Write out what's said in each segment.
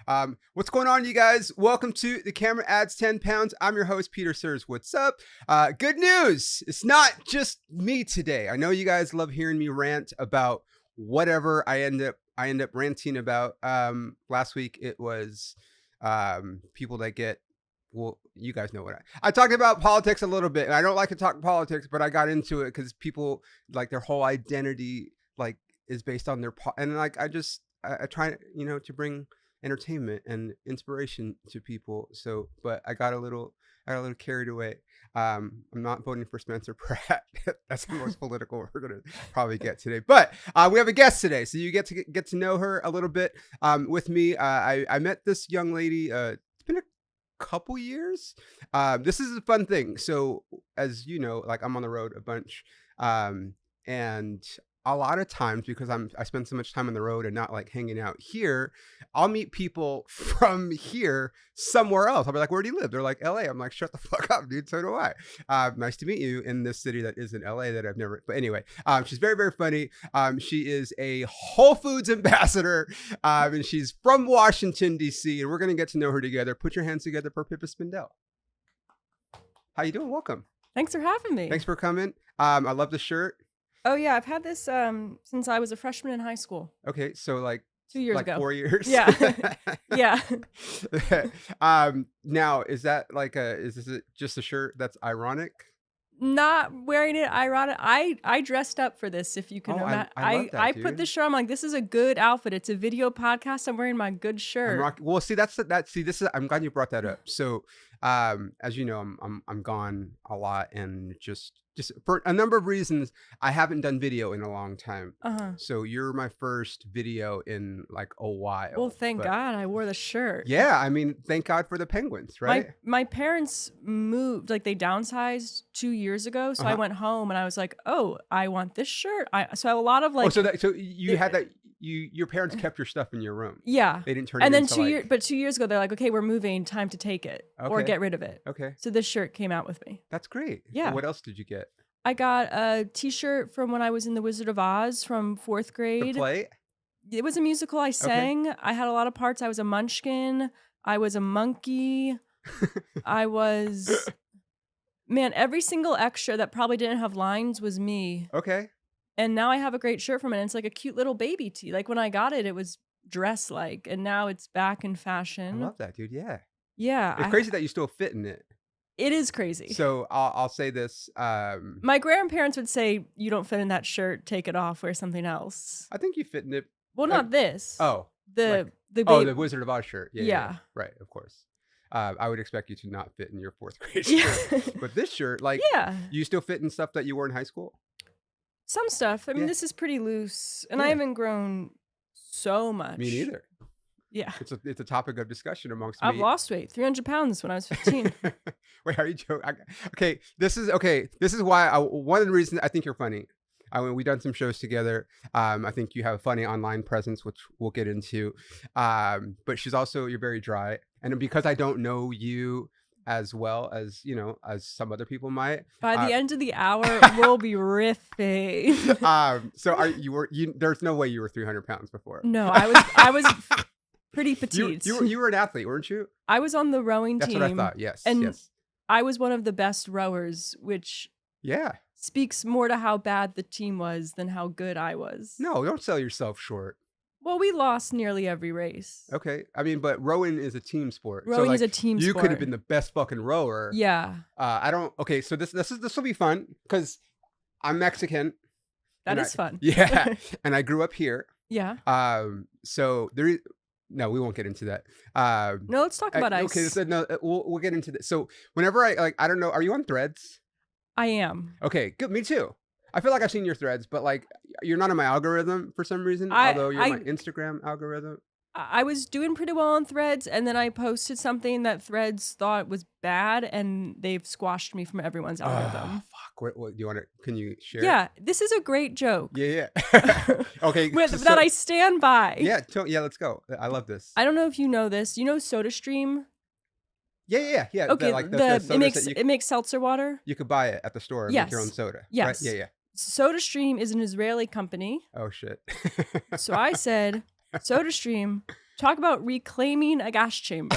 What's going on, you guys? Welcome to The Camera Adds 10 Pounds. I'm your host, Peter Sirs. What's up? Good news. It's not just me today. I know you guys love hearing me rant about whatever I end up ranting about. Last week it was people that get, well, you guys know what I talked about politics a little bit, and I don't like to talk politics, but I got into it because people, like, their whole identity, like, is based on their and like I try, to bring entertainment and inspiration to people. So, but I got a little carried away. I'm not voting for Spencer Pratt. That's the most political we're gonna probably get today. But we have a guest today, so you get to know her a little bit. With me, I met this young lady. It's been a couple years. This is a fun thing. So, as you know, like, I'm on the road a bunch, and a lot of times, because I spend so much time on the road and not like hanging out here, I'll meet people from here somewhere else. I'll be like, where do you live? They're like, LA. I'm like, shut the fuck up, dude. So do I. Nice to meet you in this city that isn't LA that I've never, but anyway, she's very, very funny. She is a Whole Foods ambassador, and she's from Washington, D.C., and we're going to get to know her together. Put your hands together for Pippa Spindel. How you doing? Welcome. Thanks for having me. Thanks for coming. I love the shirt. Oh yeah, I've had this since I was a freshman in high school. Okay, so like 2 years ago. 4 years. Yeah. Yeah. Now, is that like is this just a shirt that's ironic? Not wearing it ironic. I dressed up for this, if you can imagine. I put this shirt, I'm like, this is a good outfit. It's a video podcast. I'm wearing my good shirt. Well, see, this is, I'm glad you brought that up. So, as you know, I'm gone a lot, and just for a number of reasons, I haven't done video in a long time. So you're my first video in like a while. Well, thank God I wore the shirt. Yeah, I mean, thank God for the penguins, right? My parents moved, like they downsized 2 years ago, so I went home and I was like, oh, I want this shirt. So I have a lot of like. Oh, so you had that. Your parents kept your stuff in your room. Yeah. They didn't turn it into And then 2 years ago, they're like, okay, we're moving, time to take it or get rid of it. Okay. So this shirt came out with me. That's great. Yeah. What else did you get? I got a t-shirt from when I was in The Wizard of Oz from 4th grade. The play? It was a musical. I sang. I had a lot of parts. I was a munchkin. I was a monkey. I was... Man, every single extra that probably didn't have lines was me. Okay. And now I have a great shirt from it. And it's like a cute little baby tee. Like when I got it, it was dress-like. And now it's back in fashion. I love that, dude. Yeah. Yeah. It's crazy that you still fit in it. It is crazy. So I'll say this. My grandparents would say, you don't fit in that shirt. Take it off. Wear something else. I think you fit in it. Well, not this. Oh. The Wizard of Oz shirt. Yeah. Right. Of course. I would expect you to not fit in your 4th grade shirt. But this shirt, like, you still fit in stuff that you wore in high school? Some stuff. I mean, this is pretty loose, and I haven't grown so much. Me neither. Yeah. It's a topic of discussion amongst I've lost weight, 300 pounds when I was 15. Wait, are you joking? Okay, this is why one of the reasons I think you're funny. I mean, we've done some shows together. I think you have a funny online presence, which we'll get into. But you're very dry. And because I don't know you as well as, as some other people might. By the end of the hour, we'll be riffing. So there's no way you were 300 pounds before. No, I was pretty petite. You were an athlete, weren't you? I was on the rowing team. That's what I thought. Yes. And yes. I was one of the best rowers, which speaks more to how bad the team was than how good I was. No, don't sell yourself short. Well, we lost nearly every race. Okay. I mean, but rowing is a team sport. Rowing is a team sport. You could have been the best fucking rower. Yeah. Okay, so this will be fun because I'm Mexican. That is fun. Yeah. And I grew up here. Yeah. So there is... No, we won't get into that. No, let's talk about ice. Okay, so we'll get into this. So whenever I don't know, are you on Threads? I am. Okay, good. Me too. I feel like I've seen your threads, but like you're not on my algorithm for some reason. Although you're my Instagram algorithm. I was doing pretty well on Threads, and then I posted something that Threads thought was bad, and they've squashed me from everyone's algorithm. Fuck! What do you want to? Can you share? Yeah, this is a great joke. Yeah. Okay. That I stand by. Yeah. Let's go. I love this. I don't know if you know this. You know SodaStream? Yeah. Okay. It makes seltzer water. You could buy it at the store and make your own soda. Yes. Right? Yeah. SodaStream is an Israeli company. Oh shit. So I said, SodaStream, Talk about reclaiming a gas chamber.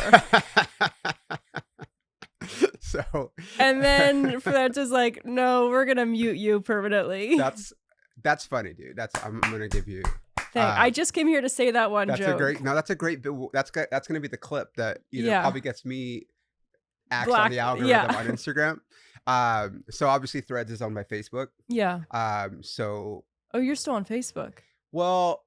So, And then Threads is like, no, we're gonna mute you permanently. that's funny, dude. I'm gonna give you. I just came here to say that one That's joke. that's a great. That's gonna be the clip that probably gets me axed Black- on the algorithm on Instagram. So obviously Threads is owned by Facebook. Yeah. So Oh, you're still on Facebook. well,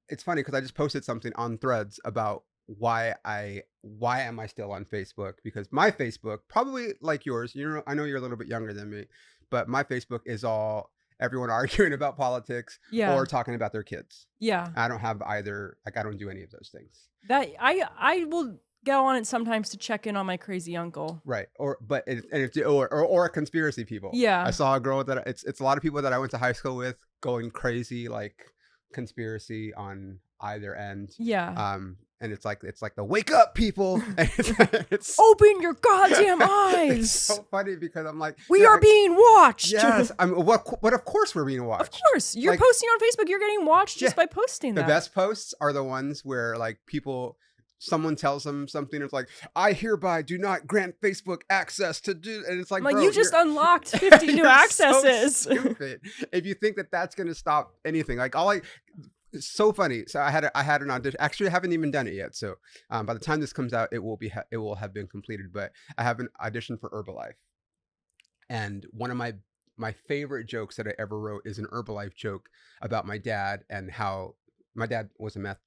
it's funny because I just posted something on Threads about why am I still on Facebook, because my Facebook, probably like yours, I know you're a little bit younger than me, but my Facebook is all everyone arguing about politics or talking about their kids. Yeah. I don't have either. Like, I don't do any of those things. That I will go on it sometimes to check in on my crazy uncle. Right. Or a conspiracy people. Yeah. I saw a girl that it's a lot of people that I went to high school with going crazy, like conspiracy on either end. Yeah. And it's like the wake up people. And it's open your goddamn eyes. It's so funny because I'm like, we are being watched. Yes. What of course we're being watched. Of course. You're posting on Facebook, you're getting watched just by posting that. The best posts are the ones where like someone tells them something. It's like, I hereby do not grant Facebook access to do, and it's like, bro, you just unlocked 50 new accesses. So stupid. If you think that that's gonna stop anything, like it's so funny. So I had an audition. Actually, I haven't even done it yet. So by the time this comes out, it will have been completed. But I have an audition for Herbalife, and one of my favorite jokes that I ever wrote is an Herbalife joke about my dad and how my dad was a meth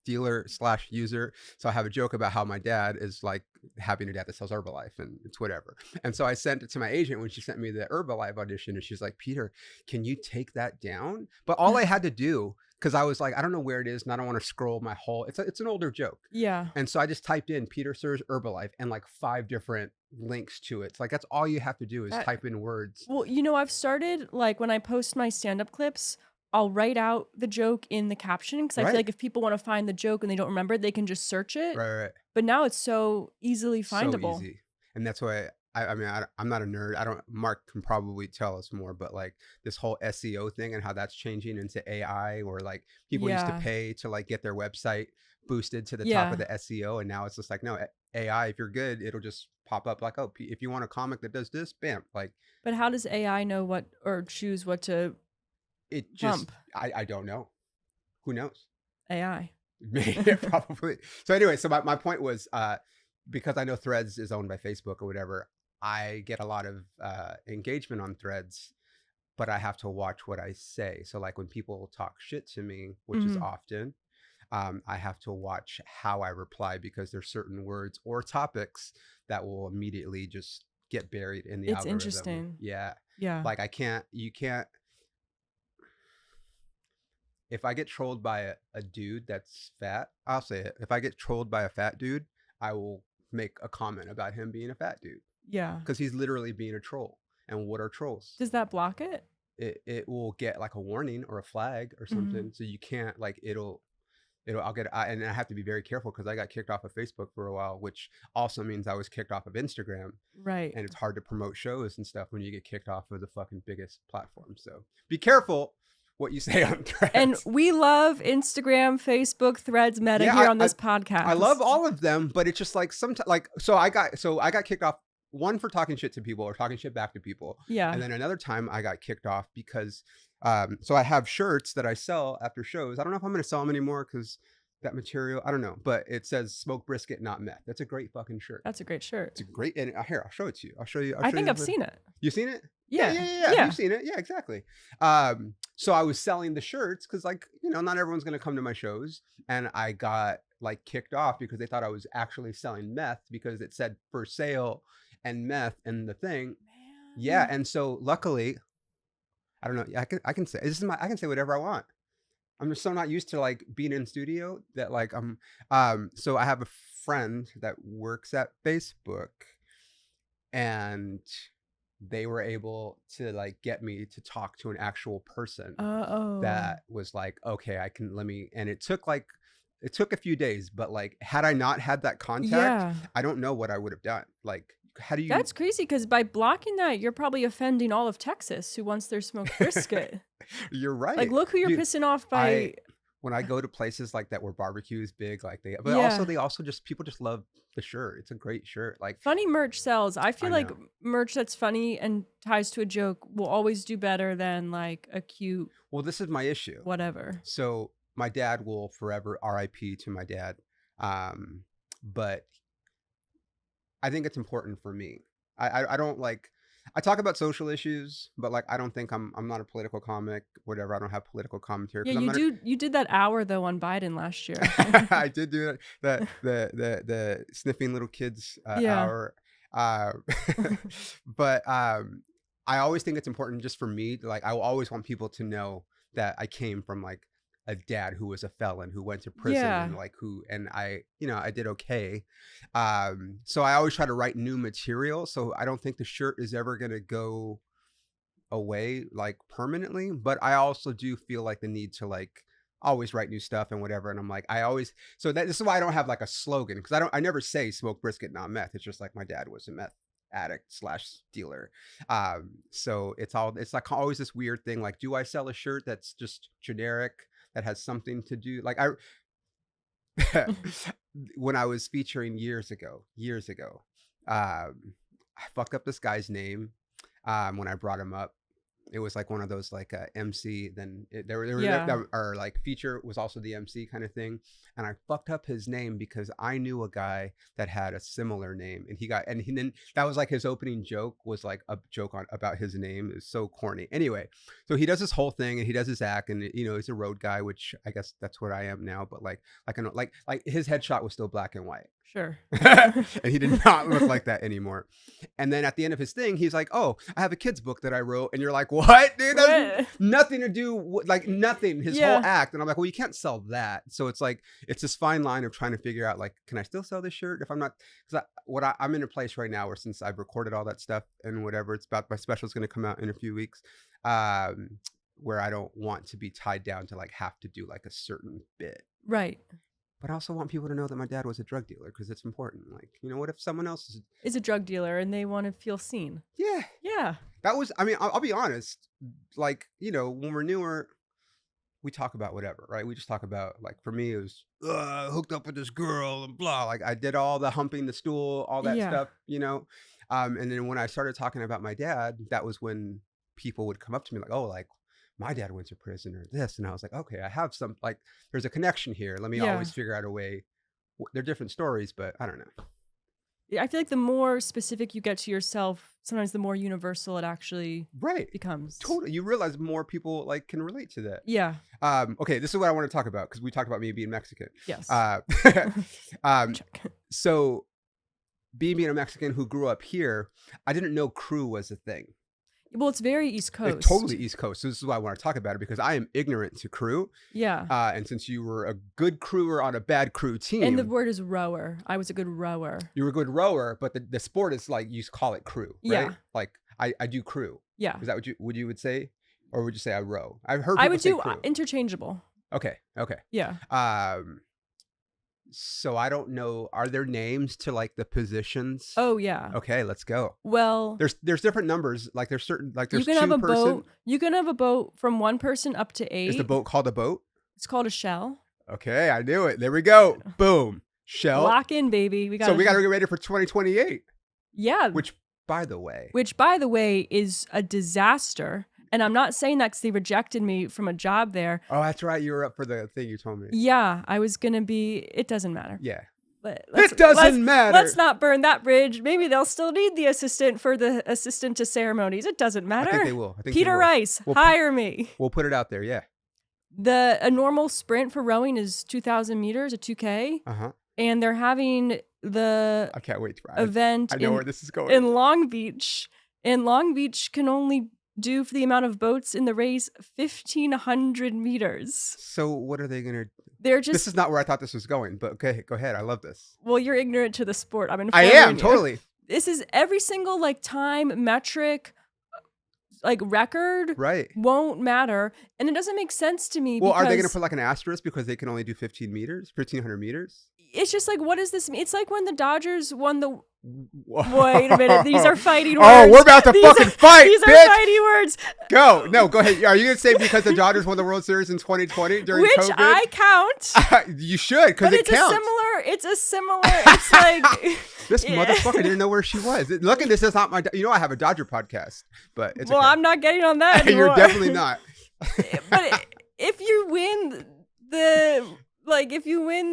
dealer/user. So I have a joke about how my dad is like having a dad that sells Herbalife, and it's whatever. And so I sent it to my agent when she sent me the Herbalife audition, and she's like, Peter, can you take that down? But all I had to do, because I was like, I don't know where it is, and I don't want to scroll my whole, it's an older joke. Yeah. And so I just typed in Peter Sir's Herbalife and like 5 different links to it. It's like, that's all you have to do is type in words. Well, I've started, like, when I post my stand-up clips, I'll write out the joke in the caption, because I feel like if people want to find the joke and they don't remember it, they can just search it. Right. But now it's so easily findable. So easy. And that's why I'm not a nerd. Mark can probably tell us more, but like this whole SEO thing and how that's changing into AI, or like people used to pay to like get their website boosted to the top of the SEO. And now it's just like, no, AI, if you're good, it'll just pop up like, oh, if you want a comic that does this, bam. Like, but how does AI know what, or choose what to bump? I don't know. Who knows? AI. Probably. So anyway, so my point was, because I know Threads is owned by Facebook or whatever, I get a lot of engagement on Threads, but I have to watch what I say. So like when people talk shit to me, which is often, I have to watch how I reply, because there's certain words or topics that will immediately just get buried in the algorithm. It's interesting. Yeah. Like you can't. If I get trolled by a dude that's fat, I'll say it. If I get trolled by a fat dude, I will make a comment about him being a fat dude. Yeah. Because he's literally being a troll. And what are trolls? Does that block it? It will get like a warning or a flag or something. So you can't, like, and I have to be very careful, because I got kicked off of Facebook for a while, which also means I was kicked off of Instagram. Right. And it's hard to promote shows and stuff when you get kicked off of the fucking biggest platform. So be careful what you say on Threads. And we love Instagram, Facebook, Threads, Meta here on this podcast. I love all of them, but it's just like sometimes, like, so I got kicked off, one, for talking shit to people or talking shit back to people. Yeah. And then another time I got kicked off because so I have shirts that I sell after shows. I don't know if I'm going to sell them anymore because that material, I don't know, but it says smoke brisket, not meth. That's a great fucking shirt. That's a great shirt. It's a great, and here, I'll show it to you. I think I've seen it. You've seen it? Yeah. You've seen it. Yeah, exactly. So I was selling the shirts because, like, not everyone's going to come to my shows. And I got like kicked off because they thought I was actually selling meth, because it said for sale and meth in the thing. Man. Yeah. And so luckily, I don't know. I can say I can say whatever I want. I'm just so not used to like being in studio that like so I have a friend that works at Facebook, and they were able to like get me to talk to an actual person that was like, okay, and it took a few days, but like, had I not had that contact, I don't know what I would have done. Like, how do you? That's crazy, because by blocking that, you're probably offending all of Texas who wants their smoked brisket. You're right. Like, look who you're pissing off by when I go to places like that where barbecue is big, like but Yeah. they also just people just love the shirt. It's a great shirt. Like Funny merch sells. I feel I like know. merch that's funny and ties to a joke will always do better than like a cute Well, this is my issue. whatever. So my dad will forever RIP to my dad. But I think it's important for me. I don't like I talk about social issues, but like I don't think I'm not a political comic, whatever. I don't have political commentary Yeah, because I'm not you did that hour though on Biden last year. I did do it. The sniffing little kids Yeah. hour. Uh, but I always think it's important just for me. Like I will always want people to know that I came from like a dad who was a felon who went to prison Yeah. and like and I I did okay. So I always try to write new material. So I don't think the shirt is ever gonna go away like permanently, but I also do feel like the need to like always write new stuff and whatever. And I'm like, this is why I don't have like a slogan, because I never say smoke brisket, not meth. It's just like my dad was a meth addict / dealer. So it's like always this weird thing. Like, do I sell a shirt that's just generic that has something to do like when I was featuring years ago, I fucked up this guy's name when I brought him up. It was like one of those like MC. Then our like feature was also the MC kind of thing, and I fucked up his name because I knew a guy that had a similar name, and then that was like his opening joke was like a joke about his name. It's so corny. Anyway, so he does this whole thing and he does his act, and he's a road guy, which I guess that's what I am now. But like his headshot was still black and white. Sure. And he did not look like that anymore. And then at the end of his thing, he's like, "Oh, I have a kid's book that I wrote." And you're like, "What, dude? That's nothing to do with, like nothing." His whole act. And I'm like, "Well, you can't sell that." So it's like, it's this fine line of trying to figure out, like, can I still sell this shirt if I'm not? Because I'm in a place right now where, since I've recorded all that stuff and whatever, it's about, my special is going to come out in a few weeks, where I don't want to be tied down to like have to do like a certain bit. Right. But I also want people to know that my dad was a drug dealer, because it's important. Like, what if someone else is a drug dealer and they want to feel seen? Yeah. Yeah. That was, I mean, I'll be honest. Like, when we're newer, we talk about whatever, right? We just talk about, like, for me, it was hooked up with this girl and blah. Like, I did all the humping the stool, all that stuff, And then when I started talking about my dad, that was when people would come up to me like, "Oh, like, my dad went to prison or this." And I was like, okay, I have some, like, there's a connection here. Let me always figure out a way. They're different stories, but I don't know. Yeah, I feel like the more specific you get to yourself, sometimes the more universal it actually becomes. Totally. You realize more people like can relate to that. Yeah. Okay, this is what I want to talk about, because we talked about me being Mexican. Yes. So being a Mexican who grew up here, I didn't know crew was a thing. Well, it's very East Coast. It's totally East Coast. So this is why I want to talk about it, because I am ignorant to crew. Yeah. And since you were a good crewer on a bad crew team. And the word is rower. I was a good rower. You were a good rower, but the sport is like, you call it crew, right? Yeah. Like I do crew. Yeah. Is that what you would say? Or would you say I row? I've heard people I would say do crew. Interchangeable. Okay. Yeah. So I don't know. Are there names to like the positions? Oh yeah. Okay, let's go. Well, there's different numbers. Like there's certain, like there's you can have a boat. You can have a boat from 1 person up to 8. Is the boat called a boat? It's called a shell. Okay, I knew it. There we go. Boom. Shell. Lock in, baby. We got to get ready for 2028. Yeah. Which by the way is a disaster. And I'm not saying that because they rejected me from a job there. Oh, that's right. You were up for the thing you told me. Yeah, I was going to be. It doesn't matter. Yeah. But it doesn't matter. Let's not burn that bridge. Maybe they'll still need the assistant for the assistant to ceremonies. It doesn't matter. I think they will. Peter Rice, hire me. We'll put it out there. Yeah. A normal sprint for rowing is 2,000 meters, a 2K. Uh-huh. And they're having the I can't wait to event I know where this is going. In Long Beach. And Long Beach can only do, for the amount of boats in the race, 1,500 meters. So what are they going to... This is not where I thought this was going, but okay, go ahead. I love this. Well, you're ignorant to the sport. I'm I am, totally. This is every single like time metric, like record, won't matter. And it doesn't make sense to me. Well, are they going to put like an asterisk because they can only do 1,500 meters? it's just like, what does this mean? It's like when the Dodgers won the. Whoa. Wait a minute. These are fighting words. Oh, we're about to fucking fight. These bitch. are fighting words. Go ahead. Are you gonna say because the Dodgers won the World Series in 2020 during Which COVID? I count. You should, because it counts. It's like This motherfucker didn't know where she was. Look at this. It's not my. I have a Dodger podcast, but it's well, okay. I'm not getting on that anymore. You're definitely not. But if you win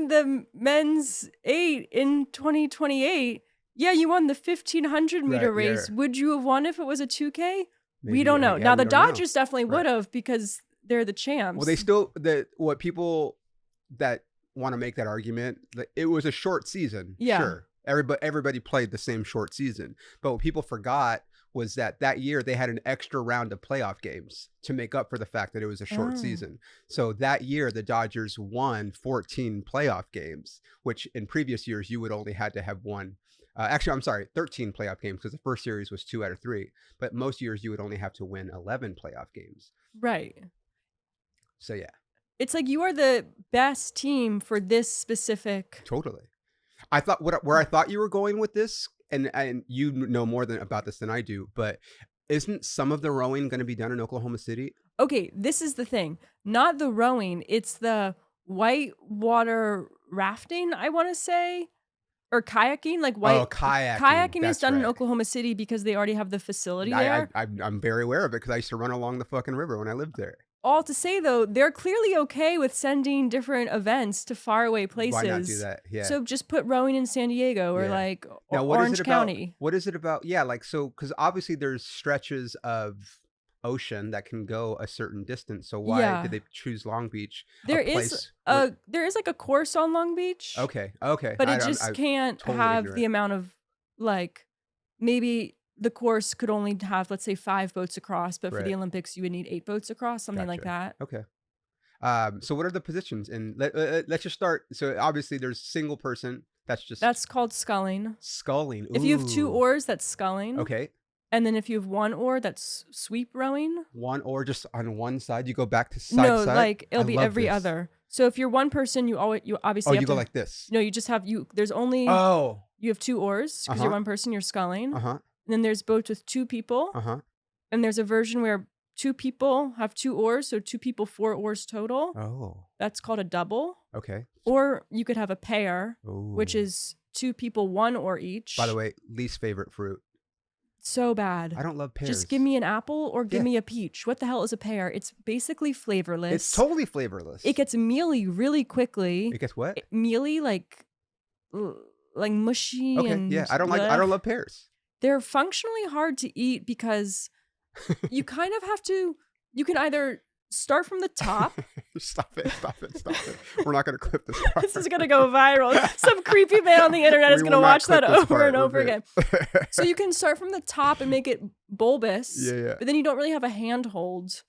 the men's 8 in 2028, yeah, you won the 1500 meter Right, race. yeah. Would you have won if it was a 2K? Maybe, we don't know. yeah, now we the don't know. Dodgers definitely would have because they're the champs. Well, they still what people that want to make that argument. It was a short season. Yeah. Sure. Everybody played the same short season, but what people forgot was that year they had an extra round of playoff games to make up for the fact that it was a short season. So that year the Dodgers won 14 playoff games, which in previous years you would only had to have won. Actually, I'm sorry, 13 playoff games because the first series was 2 out of 3. But most years you would only have to win 11 playoff games. Right. So yeah. It's like you are the best team for this specific. Totally. I thought where I thought you were going with this, and you know more about this than I do, but isn't some of the rowing going to be done in Oklahoma City? Okay, this is the thing. Not the rowing, it's the whitewater rafting, I want to say. Or kayaking, kayaking. Kayaking is done in right. Oklahoma City because they already have the facility there. I'm very aware of it because I used to run along the fucking river when I lived there. All to say though, they're clearly okay with sending different events to faraway places. Why not do that? Yeah. So just put rowing in San Diego or now, Orange County. What is it about? Yeah, because obviously there's stretches of ocean that can go a certain distance. So why did they choose Long Beach? There is like a course on Long Beach. Okay. But it just can't totally have ignorant. the amount of maybe the course could only have, let's say, 5 boats across, but for the Olympics you would need 8 boats across, something like that. Okay. So what are the positions? And let's just start. So obviously there's single person. That's called sculling. Sculling. Ooh. If you have 2 oars, that's sculling. Okay. And then if you have 1 oar, that's sweep rowing. 1 oar just on one side. You go back to side. No, it'll be every other. So if you're one person, you obviously have you to, go like this. No, you just have there's only you have 2 oars because you're one person, you're sculling. And then there's boats with 2 people. And there's a version where 2 people have 2 oars, so 2 people 4 oars total. Oh. That's called a double. Okay. Or you could have a pair, Ooh. which is 2 people 1 oar each. By the way, least favorite fruit. So bad. I don't love pears. Just give me an apple or give me a peach. What the hell is a pear? It's basically flavorless. It's totally flavorless. It gets mealy really quickly. It gets what? Mealy, like mushy. Okay, and yeah. I don't love pears. They're functionally hard to eat because you kind of have to. You can either start from the top. Stop it. We're not going to clip this part. This is going to go viral. Some creepy man on the internet is going to watch that over and over again. So you can start from the top and make it bulbous. Yeah. But then you don't really have a handhold.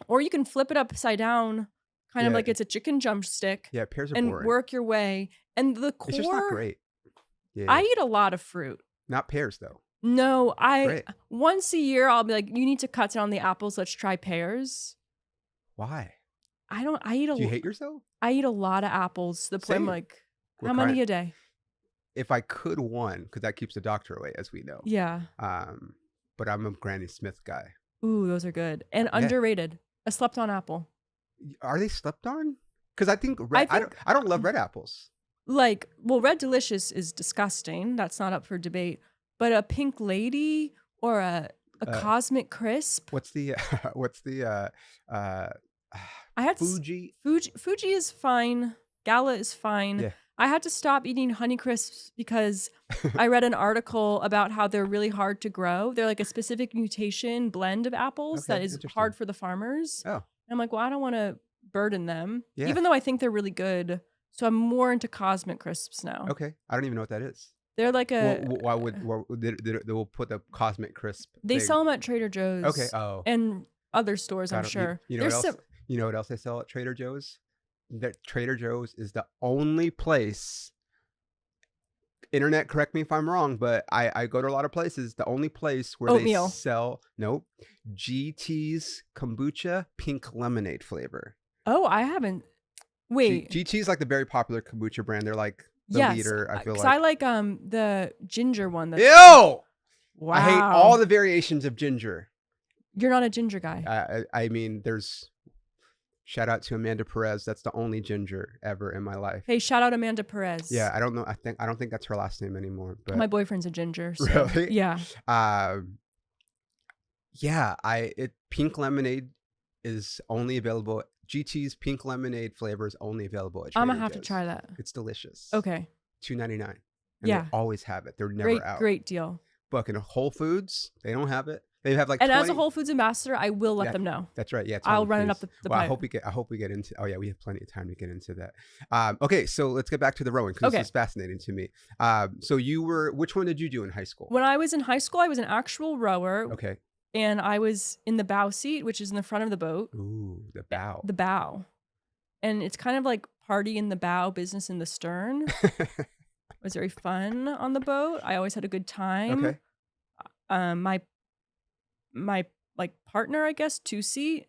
Or you can flip it upside down, kind of like it's a chicken drumstick. Yeah, pears are and boring. Work your way. And the core. It's just not great. Yeah. I eat a lot of fruit. Not pears, though. No, once a year, I'll be like, you need to cut down the apples. Let's try pears. Why? I eat Do you hate yourself? I eat a lot of apples. The point, I'm like, What how kind? many a day? If I could one, because that keeps the doctor away, as we know. Yeah. But I'm a Granny Smith guy. Ooh, those are good. And underrated. A slept-on apple. Are they slept on? Because I think I don't love red apples. Red Delicious is disgusting. That's not up for debate. But a Pink Lady or a Cosmic Crisp. What's the I had Fuji? Fuji is fine. Gala is fine. Yeah. I had to stop eating Honey Crisps because I read an article about how they're really hard to grow. They're like a specific mutation blend of apples that is hard for the farmers. Oh. And I'm like, well, I don't want to burden them, Yeah. even though I think they're really good. So I'm more into Cosmic Crisps now. Okay. I don't even know what that is. They're like a. Why would they will put the Cosmic Crisp? They sell them at Trader Joe's. Okay. Oh. And other stores, I'm sure. You know what else? You know what else they sell at Trader Joe's? That Trader Joe's is the only place. Internet, correct me if I'm wrong, but I go to a lot of places. The only place where Oatmeal. they sell GT's kombucha pink lemonade flavor. Oh, I haven't. Wait. GT is like the very popular kombucha brand. They're like the Yes. leader. I feel Because like. I like the ginger one. Ew! Wow. I hate all the variations of ginger. You're not a ginger guy. I mean, there's shout out to Amanda Perez. That's the only ginger ever in my life. Hey, shout out Amanda Perez. Yeah, I don't know. I don't think that's her last name anymore. But My boyfriend's a ginger. So, really? Yeah. Yeah. Pink lemonade is only available. GT's pink lemonade flavor is only available at Trader I'm gonna have to Joe's. try that. It's delicious. Okay. $2.99. And Yeah. they always have it. They're never out. Great deal. Fucking Whole Foods, they don't have it. They have like And 20... as a Whole Foods ambassador, I will let them know. That's right. Yeah, I'll run it up the well, pipe. I hope we get into. Oh yeah, we have plenty of time to get into that. Okay, so let's get back to the rowing because this is fascinating to me. So which one did you do in high school? When I was in high school, I was an actual rower. Okay. And I was in the bow seat, which is in the front of the boat. Ooh, the bow. The bow. And it's kind of like party in the bow, business in the stern. It was very fun on the boat. I always had a good time. Okay. My like partner, I guess, 2-seat,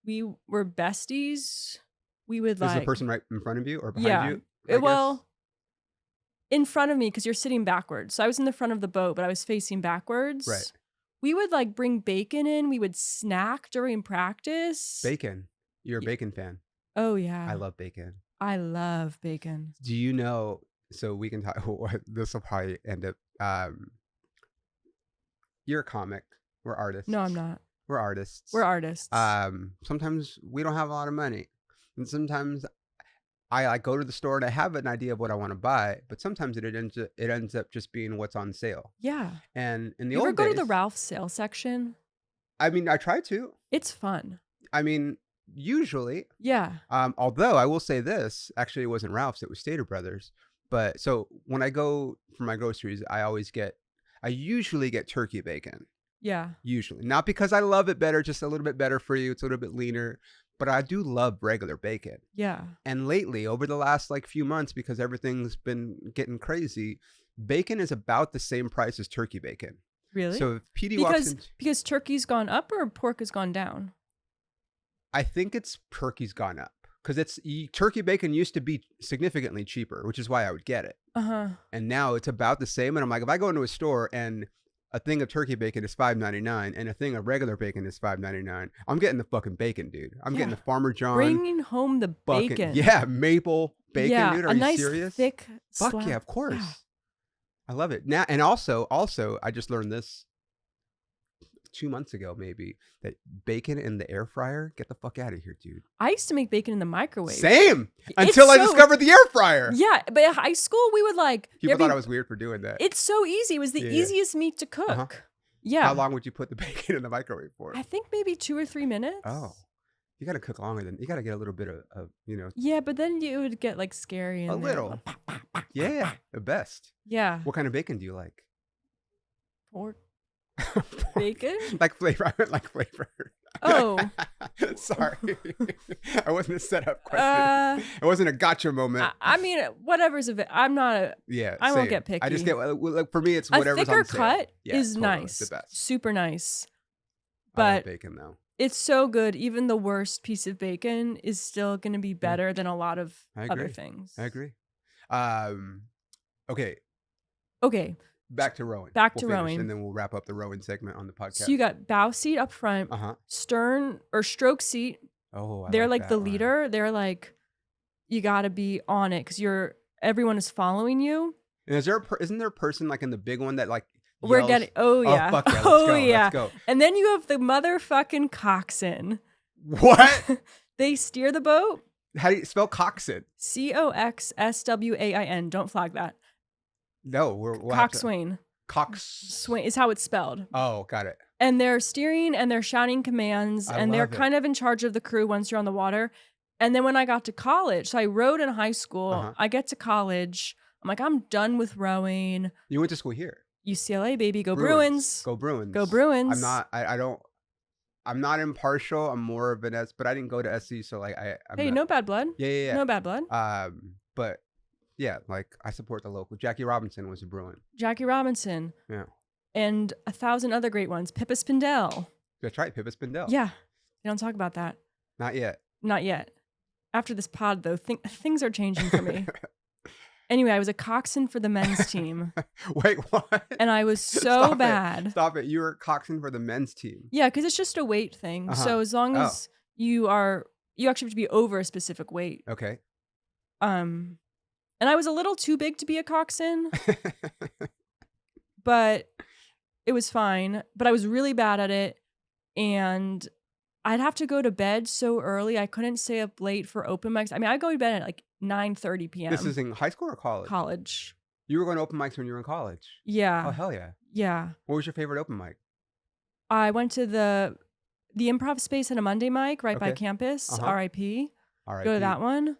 we were besties. We would Is the person right in front of you or behind you? Well, in front of me because you're sitting backwards. So I was in the front of the boat, but I was facing backwards. Right. We would like bring bacon in. We would snack during practice. Bacon. You're a bacon fan. Oh yeah. I love bacon. I love bacon. Do you know? So we can talk. This will probably end up. You're a comic. We're artists. No, I'm not. We're artists. We're artists. Sometimes we don't have a lot of money, and sometimes I go to the store and I have an idea of what I want to buy, but sometimes it ends up just being what's on sale. Yeah. And in the you old ever go days, to the Ralph sale section? I mean, I try to. It's fun. I mean, usually. Yeah. Although I will say this, actually, it wasn't Ralph's; it was Stater Brothers. But so when I go for my groceries, I usually get turkey bacon. Yeah. Usually, not because I love it better, just a little bit better for you. It's a little bit leaner. But I do love regular bacon. Yeah. And lately, over the last few months, because everything's been getting crazy, bacon is about the same price as turkey bacon. Really? So if PD walks in, because turkey's gone up or pork has gone down? I think it's turkey's gone up because turkey bacon used to be significantly cheaper, which is why I would get it. And now it's about the same. And I'm like, if I go into a store and a thing of turkey bacon is $5.99 and a thing of regular bacon is $5.99, I'm getting the fucking bacon, dude. I'm getting the Farmer John. Bringing home the bacon. Yeah, maple bacon, dude. Are you nice serious? Thick Fuck slab. yeah, of course. Yeah. I love it. Now, and also, I just learned this 2 months ago, maybe, that bacon in the air fryer. Get the fuck out of here, dude. I used to make bacon in the microwave. Same until I discovered the air fryer. Yeah, but in high school we would People thought I was weird for doing that. It's so easy. It was the easiest meat to cook. Yeah. How long would you put the bacon in the microwave for? I think maybe 2 or 3 minutes. Oh, you got to cook longer than you got to get a little bit of Yeah, but then it would get scary. A little. Yeah, the best. Yeah. What kind of bacon do you like? Pork. Bacon? Like flavor. I meant like flavor. Oh. Sorry. I wasn't a setup question. It wasn't a gotcha moment. I mean, whatever's of it. I'm not a. Yeah. I won't get picky. I just get, for me, it's whatever's on sale. A thicker cut is totally. nice. The best. Super nice. I love But bacon, though. it's so good. Even the worst piece of bacon is still going to be better than a lot of other things. I agree. Okay. Okay. Back to rowing. Back We'll to finish, rowing. and then we'll wrap up the rowing segment on the podcast. So you got bow seat up front, stern or stroke seat. Oh, they're like the that leader. one. They're you got to be on it because everyone is following you. And isn't there a person in the big one that We're yells, getting. Oh yeah. fuck yeah, let's oh go, yeah. Let's go. And then you have the motherfucking coxswain. What? They steer the boat. How do you spell coxswain? Coxswain. Don't flag that. No, we'll coxswain. Coxswain is how it's spelled. Oh, got it. And they're steering and they're shouting commands and they're kind of in charge of the crew once you're on the water. And then when I got to college, so I rowed in high school. I get to college. I'm like, I'm done with rowing. You went to school here. UCLA, baby. Go Bruins. Go Bruins. Go Bruins. I'm not impartial. I'm more of an but I didn't go to SC, so hey, no bad blood. Yeah. No bad blood. But yeah, I support the local. Jackie Robinson was a Bruin. Jackie Robinson. Yeah. And 1,000 other great ones. Pippa Spindel. That's right, Pippa Spindel. Yeah. You don't talk about that. Not yet. Not yet. After this pod, though, things are changing for me. Anyway, I was a coxswain for the men's team. Wait, what? And I was so bad. Stop it. You were coxswain for the men's team. Yeah, because it's just a weight thing. So as long as you actually have to be over a specific weight. Okay. And I was a little too big to be a coxswain, but it was fine. But I was really bad at it. And I'd have to go to bed so early. I couldn't stay up late for open mics. I mean, I'd go to bed at like 9:30 p.m. This is in high school or college? College. You were going to open mics when you were in college? Yeah. Oh, hell yeah. Yeah. What was your favorite open mic? I went to the improv space at a Monday mic right by campus. R.I.P. R.I.P. Go to that one.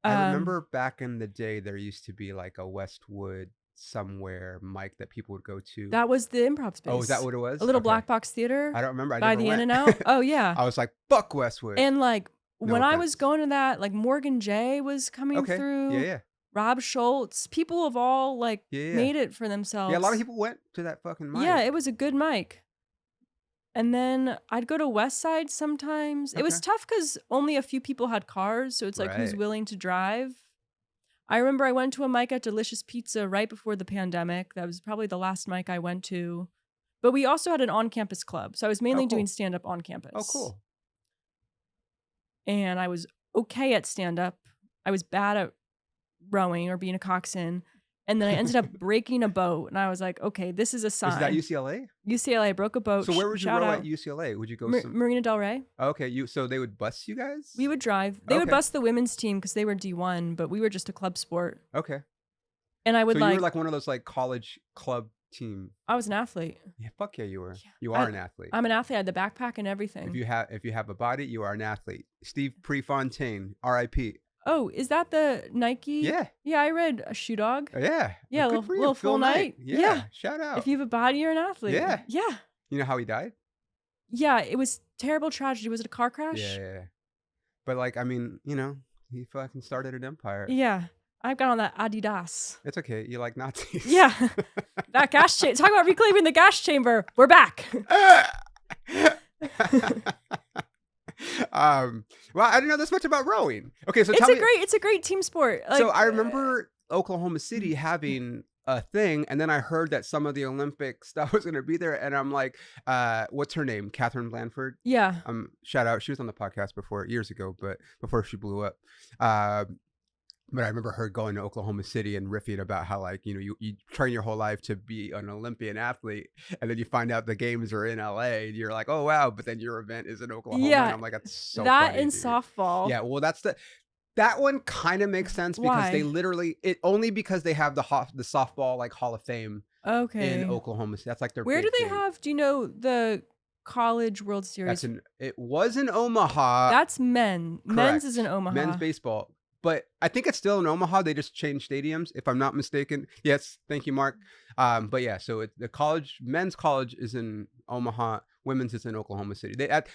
I remember back in the day there used to be like a Westwood somewhere mic that people would go to. That was the improv space. Oh, is that what it was? A little black box theater. I don't remember. By the In-N-Out. Oh, yeah. I was like, fuck Westwood. And like when I was going to that, like Morgan J was coming through. Yeah. Rob Schultz. People have all like made it for themselves. Yeah, a lot of people went to that fucking mic. Yeah, it was a good mic. And then I'd go to West Side sometimes. It was tough because only a few people had cars. So it's like, who's willing to drive? I remember I went to a mic at Delicious Pizza right before the pandemic. That was probably the last mic I went to. But we also had an on-campus club. So I was mainly doing stand-up on campus. Oh, cool. And I was okay at stand-up. I was bad at rowing or being a coxswain. And then I ended up breaking a boat. And I was like, okay, this is a sign. Was that UCLA? UCLA. I broke a boat. So where would you row at UCLA? Would you go Marina Del Rey. Okay, so they would bus you guys? We would drive. They would bus the women's team because they were D1, but we were just a club sport. Okay. And I would you were like one of those like college club team. I was an athlete. Yeah, fuck yeah, you were. Yeah. You are an athlete. I'm an athlete. I had the backpack and everything. If you have a body, you are an athlete. Steve Prefontaine, R.I.P. Oh, is that the Nike? Yeah. Yeah, I read a Shoe Dog. Yeah. Yeah, a little full night. Yeah. Shout out. If you have a body, you're an athlete. Yeah. Yeah. You know how he died? Yeah, it was terrible tragedy. Was it a car crash? Yeah. But like, I mean, you know, he fucking started an empire. Yeah. I've got on that Adidas. It's okay. You like Nazis. Yeah. That gas chamber. Talk about reclaiming the gas chamber. We're back. Well, I didn't know this much about rowing. Okay, so it's a great team sport. Like, so I remember Oklahoma City having a thing, and then I heard that some of the Olympic stuff was going to be there, and I'm like, what's her name? Catherine Blanford. Yeah. Shout out. She was on the podcast years ago, but before she blew up. But I remember her going to Oklahoma City and riffing about how, like, you know, you train your whole life to be an Olympian athlete, and then you find out the games are in LA, and you're like, oh wow, but then your event is in Oklahoma. Yeah, and I'm like, that's so that funny, in dude. Softball. Yeah, well, that one kind of makes sense because they literally because they have the softball like Hall of Fame. Okay. In Oklahoma City, that's like their. Where big do they thing. have? Do you know the College World Series? It was in Omaha. That's men. Correct. Men's is in Omaha. Men's baseball. But I think it's still in Omaha. They just changed stadiums, if I'm not mistaken. Yes, thank you, Mark. But yeah, so men's college is in Omaha. Women's is in Oklahoma City.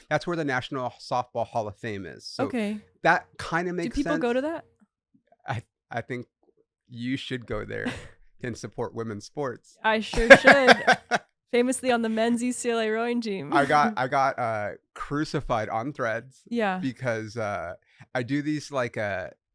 That's where the National Softball Hall of Fame is. So that kind of makes sense. Do people go to that? I think you should go there and support women's sports. I sure should. Famously on the men's UCLA rowing team. I got crucified on Threads. Yeah. Because I do these like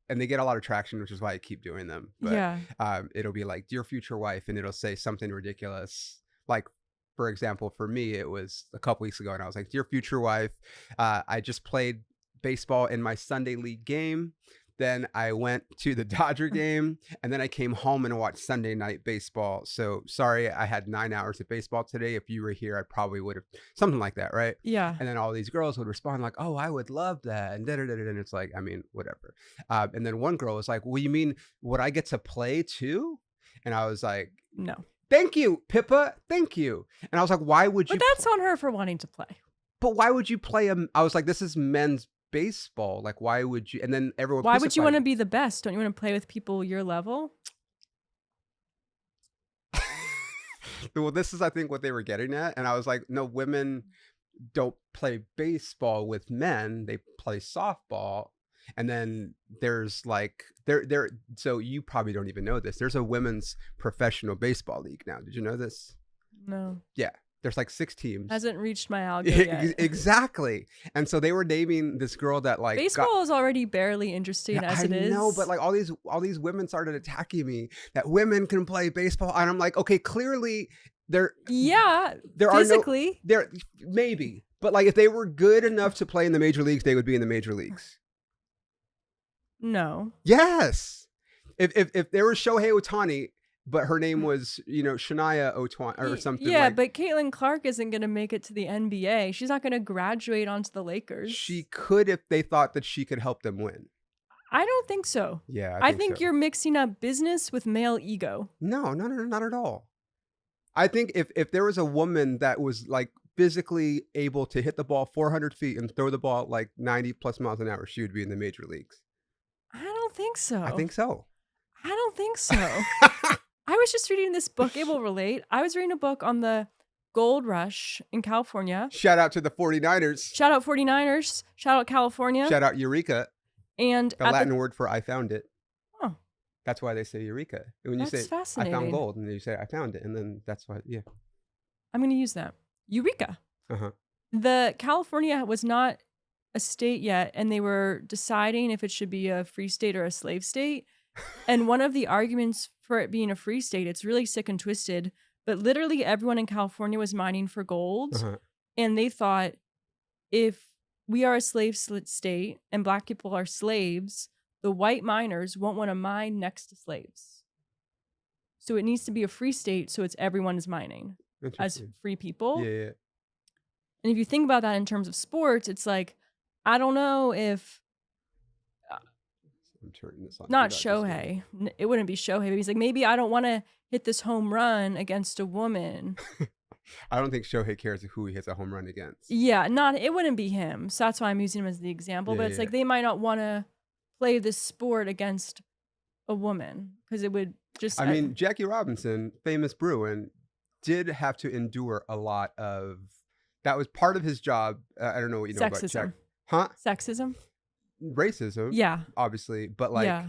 and they get a lot of traction, which is why I keep doing them. But, yeah. It'll be like, dear future wife, and it'll say something ridiculous. Like, for example, for me, it was a couple weeks ago, and I was like, dear future wife, I just played baseball in my Sunday league game. Then I went to the Dodger game, and then I came home and watched Sunday night baseball. So sorry, I had 9 hours of baseball today. If you were here, I probably would have something like that, right? Yeah. And then all these girls would respond like, "Oh, I would love that," and and it's like, I mean, whatever. And then one girl was like, "Well, you mean would I get to play too?" And I was like, "No." Thank you, Pippa. Thank you. And I was like, "Why would you?" But that's on her for wanting to play. But why would you play I was like, "This is men's baseball. Like, why would you?" And then everyone. Why would you want to be the best? Don't you want to play with people your level? Well, this is, I think, what they were getting at, and I was like, "No, women don't play baseball with men. They play softball." And then there's like there. So you probably don't even know this. There's a women's professional baseball league now. Did you know this? No. Yeah. There's like 6 teams. Hasn't reached my algo yet. Exactly. And so they were naming this girl that like baseball is already barely interesting as it is. I know, but like all these women started attacking me that women can play baseball, and I'm like, okay, clearly there physically are there maybe, but like if they were good enough to play in the major leagues, they would be in the major leagues. No. Yes. If there was Shohei Ohtani, but her name was, Shania Ohtani or something. Yeah, but Caitlin Clark isn't going to make it to the NBA. She's not going to graduate onto the Lakers. She could if they thought that she could help them win. I don't think so. Yeah, I think you're mixing up business with male ego. No, not at all. I think if there was a woman that was like physically able to hit the ball 400 feet and throw the ball like 90 plus miles an hour, she would be in the major leagues. I don't think so. I think so. I don't think so. I was just reading this book. It will relate. I was reading a book on the gold rush in California. Shout out to the 49ers. Shout out 49ers. Shout out California. Shout out Eureka. And the Latin word for I found it. Oh. That's why they say Eureka. When you say I found gold, and you say I found it, and then that's why, yeah. I'm going to use that. Eureka. Uh-huh. The California was not a state yet, and they were deciding if it should be a free state or a slave state. And one of the arguments for it being a free state, it's really sick and twisted, but literally everyone in California was mining for gold. Uh-huh. And they thought, if we are a slave state and black people are slaves, the white miners won't want to mine next to slaves. So it needs to be a free state, so it's everyone is mining as free people. Yeah. And if you think about that in terms of sports, it's like, I don't know if I'm turning this on. not Shohei. It wouldn't be Shohei. But he's like, maybe I don't want to hit this home run against a woman. I don't think Shohei cares who he hits a home run against. Yeah, it wouldn't be him. So that's why I'm using him as the example. But it's like they might not want to play this sport against a woman because it would just. I mean, Jackie Robinson, famous Bruin, did have to endure a lot of. That was part of his job. I don't know what you know about Jack. Huh? Sexism. Racism. Yeah. Obviously, but like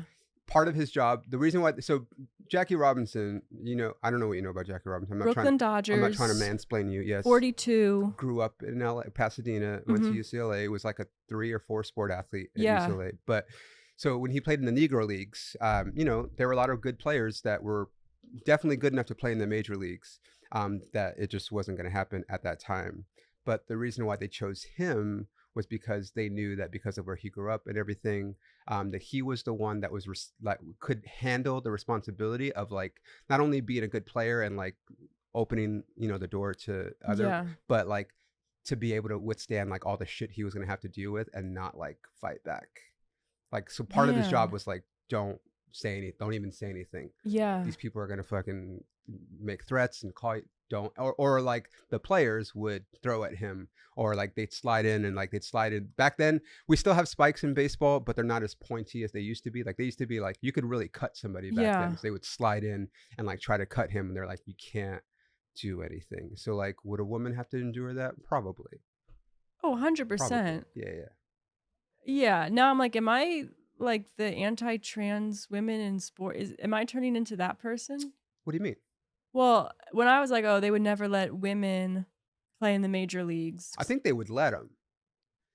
part of his job. The reason why. So Jackie Robinson, I don't know what you know about Jackie Robinson. Brooklyn Dodgers. I'm not trying to mansplain you. Yes. 42. Grew up in LA, Pasadena. Went to UCLA. Was like a 3 or 4 sport athlete at UCLA. But so when he played in the Negro Leagues, there were a lot of good players that were definitely good enough to play in the major leagues. That it just wasn't going to happen at that time. But the reason why they chose him was because they knew that because of where he grew up and everything, that he was the one that was could handle the responsibility of like not only being a good player and like opening the door to other, but like to be able to withstand like all the shit he was gonna have to deal with and not like fight back. Like so, part of his job was like don't even say anything. Yeah, these people are gonna fucking make threats and call you. Or like the players would throw at him, or like they'd slide in and like they'd slide in. Back then, we still have spikes in baseball, but they're not as pointy as they used to be. Like they used to be like you could really cut somebody back then. So they would slide in and like try to cut him, and they're like, you can't do anything. So like, would a woman have to endure that? Probably. Oh, 100%. Yeah. Yeah. Now I'm like, am I like the anti-trans women in sport? Am I turning into that person? What do you mean? Well, when I was like, oh, they would never let women play in the major leagues. I think they would let them.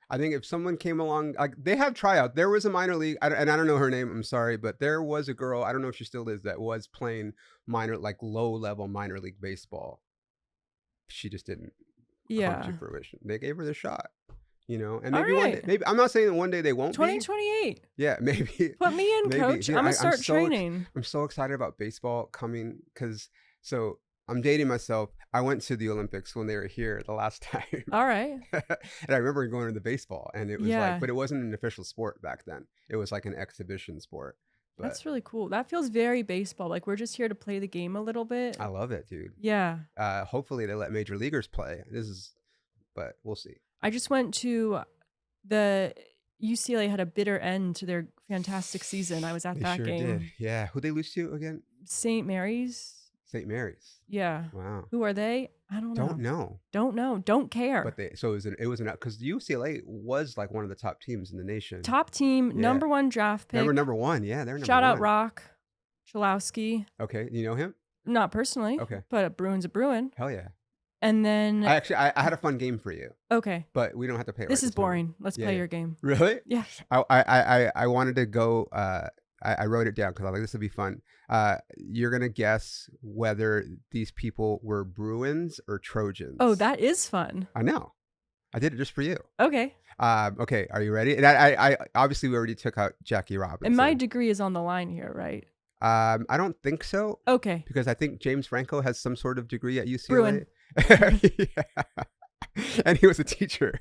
I think if someone came along, like they have tryout. There was a minor league, and I don't know her name. I'm sorry, but there was a girl. I don't know if she still is. That was playing low-level minor league baseball. She just didn't come to fruition. They gave her the shot, and maybe one day. Maybe I'm not saying that one day they won't. 2028. Yeah, maybe. Put me in, coach. I'm gonna start training. I'm so excited about baseball coming because. So I'm dating myself. I went to the Olympics when they were here the last time. All right. And I remember going to the baseball, and it was but it wasn't an official sport back then. It was like an exhibition sport. But that's really cool. That feels very baseball. Like we're just here to play the game a little bit. I love it, dude. Yeah. Hopefully they let major leaguers play. But we'll see. I just went to the UCLA had a bitter end to their fantastic season. I was at that game. Did. Yeah. Who'd they lose to again? St. Mary's. St. Mary's. Yeah. Wow. Who are they? I don't know. Don't know. Don't care. But it was because UCLA was like one of the top teams in the nation. Top team, number 1 draft pick. They were number 1. Yeah, they're number 1. Shout out Rock Chalowski. Okay, you know him? Not personally. Okay. But a Bruin's a Bruin. Hell yeah. And then I had a fun game for you, okay. but we don't have to play it This right is moment. boring. Let's Yeah, play yeah. your game. Really? Yeah. I wanted to go. I wrote it down because I was like, this would be fun. You're gonna guess whether these people were Bruins or Trojans. Oh, that is fun. I know. I did it just for you. Okay. Okay, are you ready? And I obviously we already took out Jackie Robinson. And my degree is on the line here, right? I don't think so. Okay. Because I think James Franco has some sort of degree at UCLA. Bruin. Yeah. And he was a teacher.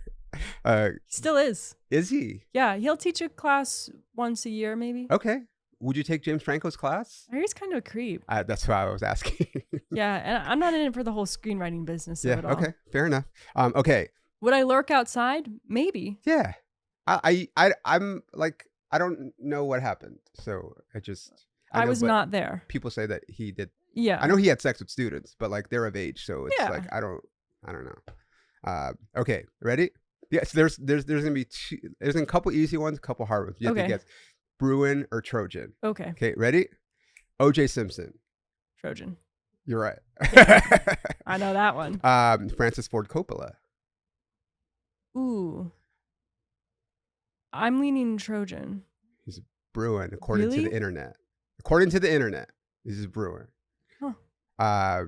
Still is. Is he? Yeah, he'll teach a class once a year, maybe. Okay. Would you take James Franco's class? He's kind of a creep. That's why I was asking. Yeah, and I'm not in it for the whole screenwriting business of it all. Okay, fair enough. Okay. Would I lurk outside? Maybe. Yeah. I'm like, I don't know what happened. So I know, was but not there. people say that he did. Yeah. I know he had sex with students, but like they're of age. So it's Yeah. like, I don't know. Okay. Ready? Yes. There's going to be two, there's a couple easy ones, a couple hard ones. You have to Okay. guess Bruin or Trojan. Okay. Okay. Ready? O.J. Simpson. Trojan. You're right. I know that one. Francis Ford Coppola. Ooh. I'm leaning Trojan. He's Bruin, according to Really? the internet. According to the internet, this is Bruin. Huh.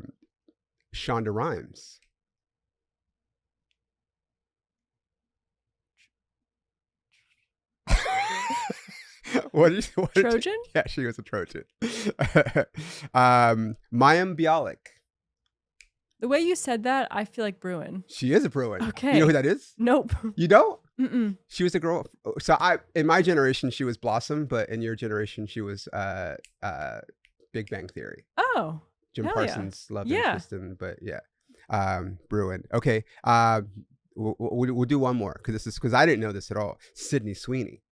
Shonda Rhimes. What Trojan? Yeah, she was a Trojan. Mayim Bialik. The way you said that, I feel like Bruin. She is a Bruin. Okay. You know who that is? Nope. You don't? Mm-mm. She was a girl. So in my generation, she was Blossom, but in your generation, she was Big Bang Theory. Oh. Jim Hell yeah. Parsons' love Yeah. interest in, but yeah. Bruin. Okay. We'll do one more because I didn't know this at all. Sydney Sweeney.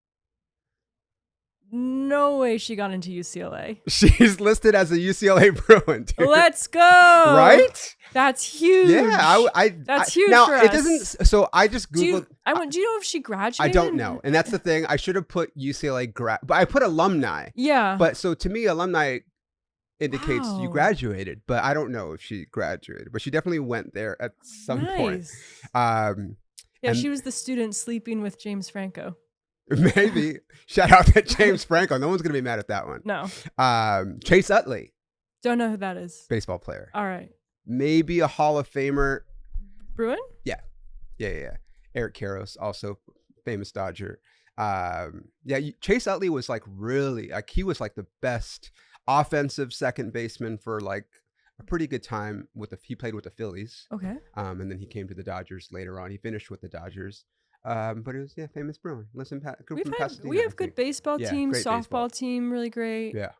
No way she got into UCLA. She's listed as a UCLA Bruin, dude. Let's go. Right? That's huge. Yeah, That's huge now for it us. doesn't. So I just Do googled. you know if she graduated? I don't know, and that's the thing. I should have put UCLA but I put alumni. Yeah. But so to me, alumni indicates you Wow. graduated, but I don't know if she graduated. But she definitely went there at some point. Nice. Yeah, Yeah, and- she was the student sleeping with James Franco. maybe. Shout out to James Franco. No one's gonna be mad at that one. No. Chase Utley, Don't know who that is. baseball player, All right. maybe a Hall of Famer. Bruin? Yeah. Eric Karros, also famous Dodger. Chase Utley was like really like he was like the best offensive second baseman for like a pretty good time he played with the Phillies. Okay. And then he came to the Dodgers later on. He finished with the Dodgers. But it was famous Bruin. Listen, We have good baseball Yeah, team, great softball baseball. team, really great. Yeah.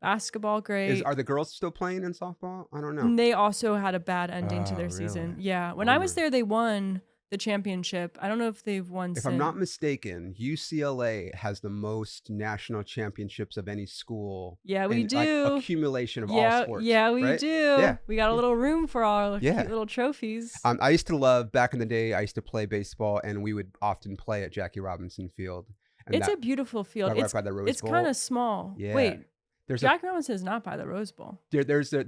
Basketball, great. Are the girls still playing in softball? I don't know. And they also had a bad ending to their Oh, season. really? Yeah. When I was Bummer. there, they won the championship. I don't know if they've won If since. I'm not mistaken, UCLA has the most national championships of any school. Yeah, we in, like, do. accumulation of all Yeah, sports. yeah, we right? do. Yeah. We got a little room for our Yeah. cute little trophies. I used to love back in the day. I used to play baseball, and we would often play at Jackie Robinson Field. And It's a beautiful field. right by the Rose It's Bowl. kind of small. Yeah. Wait, there's Jack Robinson is not by the Rose Bowl. there's a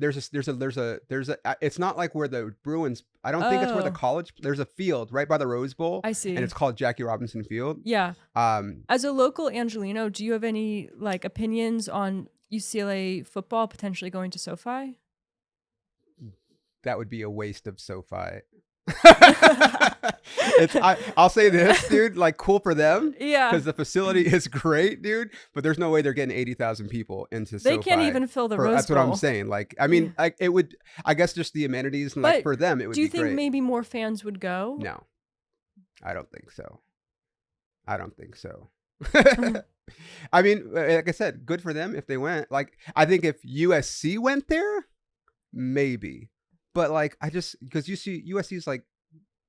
it's not like where the Bruins. I don't think it's where the Oh. college. There's a field right by the Rose Bowl. I see. And it's called Jackie Robinson Field. Yeah. Um, As a local Angelino, do you have any like opinions on UCLA football potentially going to SoFi? that would be a waste of SoFi. I'll say this, dude. Like, cool for them. Yeah. Because the facility is great, dude. But there's no way they're getting 80,000 people into They SoFi. can't even fill the Rose That's Bowl. what I'm saying. Like, I mean, Yeah. like it would. I guess just the amenities and like But for them, it would Do you be think great. maybe more fans would go? No, I don't think so. I mean, like I said, good for them if they went. Like, I think if USC went there, maybe. But like, because USC is like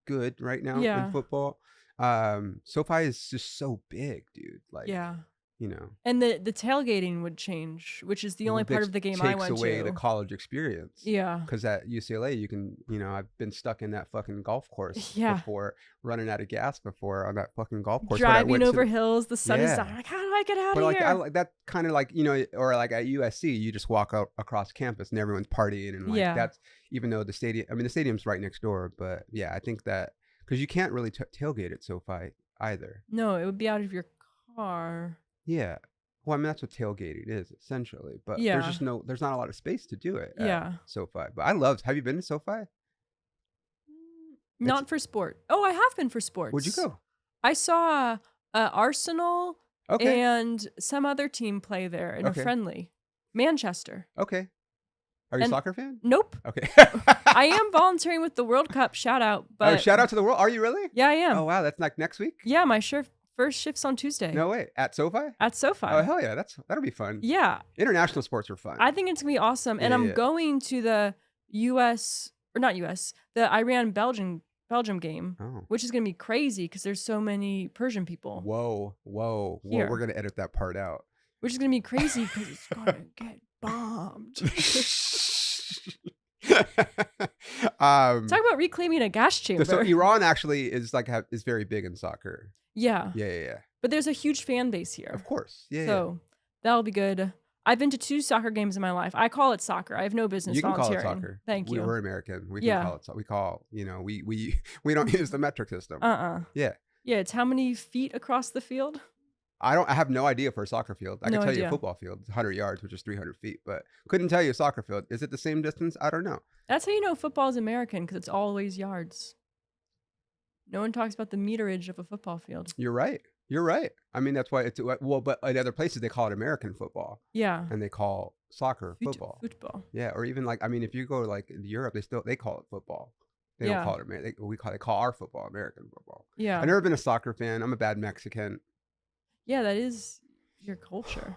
good right now Yeah. in football. SoFi is just so big, dude. Like, Yeah. And the tailgating would change, which is the only part of the game I went to. Takes away to. the college experience. Yeah. Because at UCLA, you can, I've been stuck in that fucking golf course Yeah. before, running out of gas before on that fucking golf course. Driving over hills, the sun is down. Like, how do I get out of here? I like that kind of like, or like at USC, you just walk out across campus and everyone's partying. And like that's, even though the stadium's right next door. But yeah, I think that, because you can't really tailgate at SoFi either. No, it would be out of your car. Yeah. Well, I mean, that's what tailgating is essentially, but there's not a lot of space to do it at SoFi. But have you been to SoFi? Not for sport. Oh, I have been for sports. Where'd you go? I saw Arsenal and some other team play there in a friendly. Manchester. Okay. Are you a soccer fan? Nope. Okay. I am volunteering with the World Cup. Shout out. But shout out to the world. Are you really? Yeah, I am. Oh, wow. That's like next week? Yeah, my first shift's on Tuesday. No way. At SoFi? At SoFi. Oh, hell yeah. That'll be fun. Yeah. International sports are fun. I think it's going to be awesome. And I'm going to the the Iran-Belgium game, which is going to be crazy because there's so many Persian people. Whoa. We're going to edit that part out. Which is going to be crazy because it's going to get bombed. Talk about reclaiming a gas chamber. So Iran actually is very big in soccer. Yeah. Yeah. But there's a huge fan base here. Of course. Yeah. So that'll be good. I've been to 2 soccer games in my life. I call it soccer. I have no business volunteering. You can call it soccer. Thank you. We're American. We can call it soccer. We call, we don't use the metric system. Yeah. Yeah, it's how many feet across the field? I have no idea for a soccer field. I can tell you a football field. It's 100 yards, which is 300 feet, but couldn't tell you a soccer field. Is it the same distance? I don't know. That's how you know football is American, because it's always yards. No one talks about the meterage of a football field. You're right. I mean, that's why it's, but in other places they call it American football. Yeah. And they call soccer football. Football. Yeah. Or even if you go in Europe, they call it football. They don't call it American. They call our football American football. Yeah. I've never been a soccer fan. I'm a bad Mexican. Yeah, that is your culture.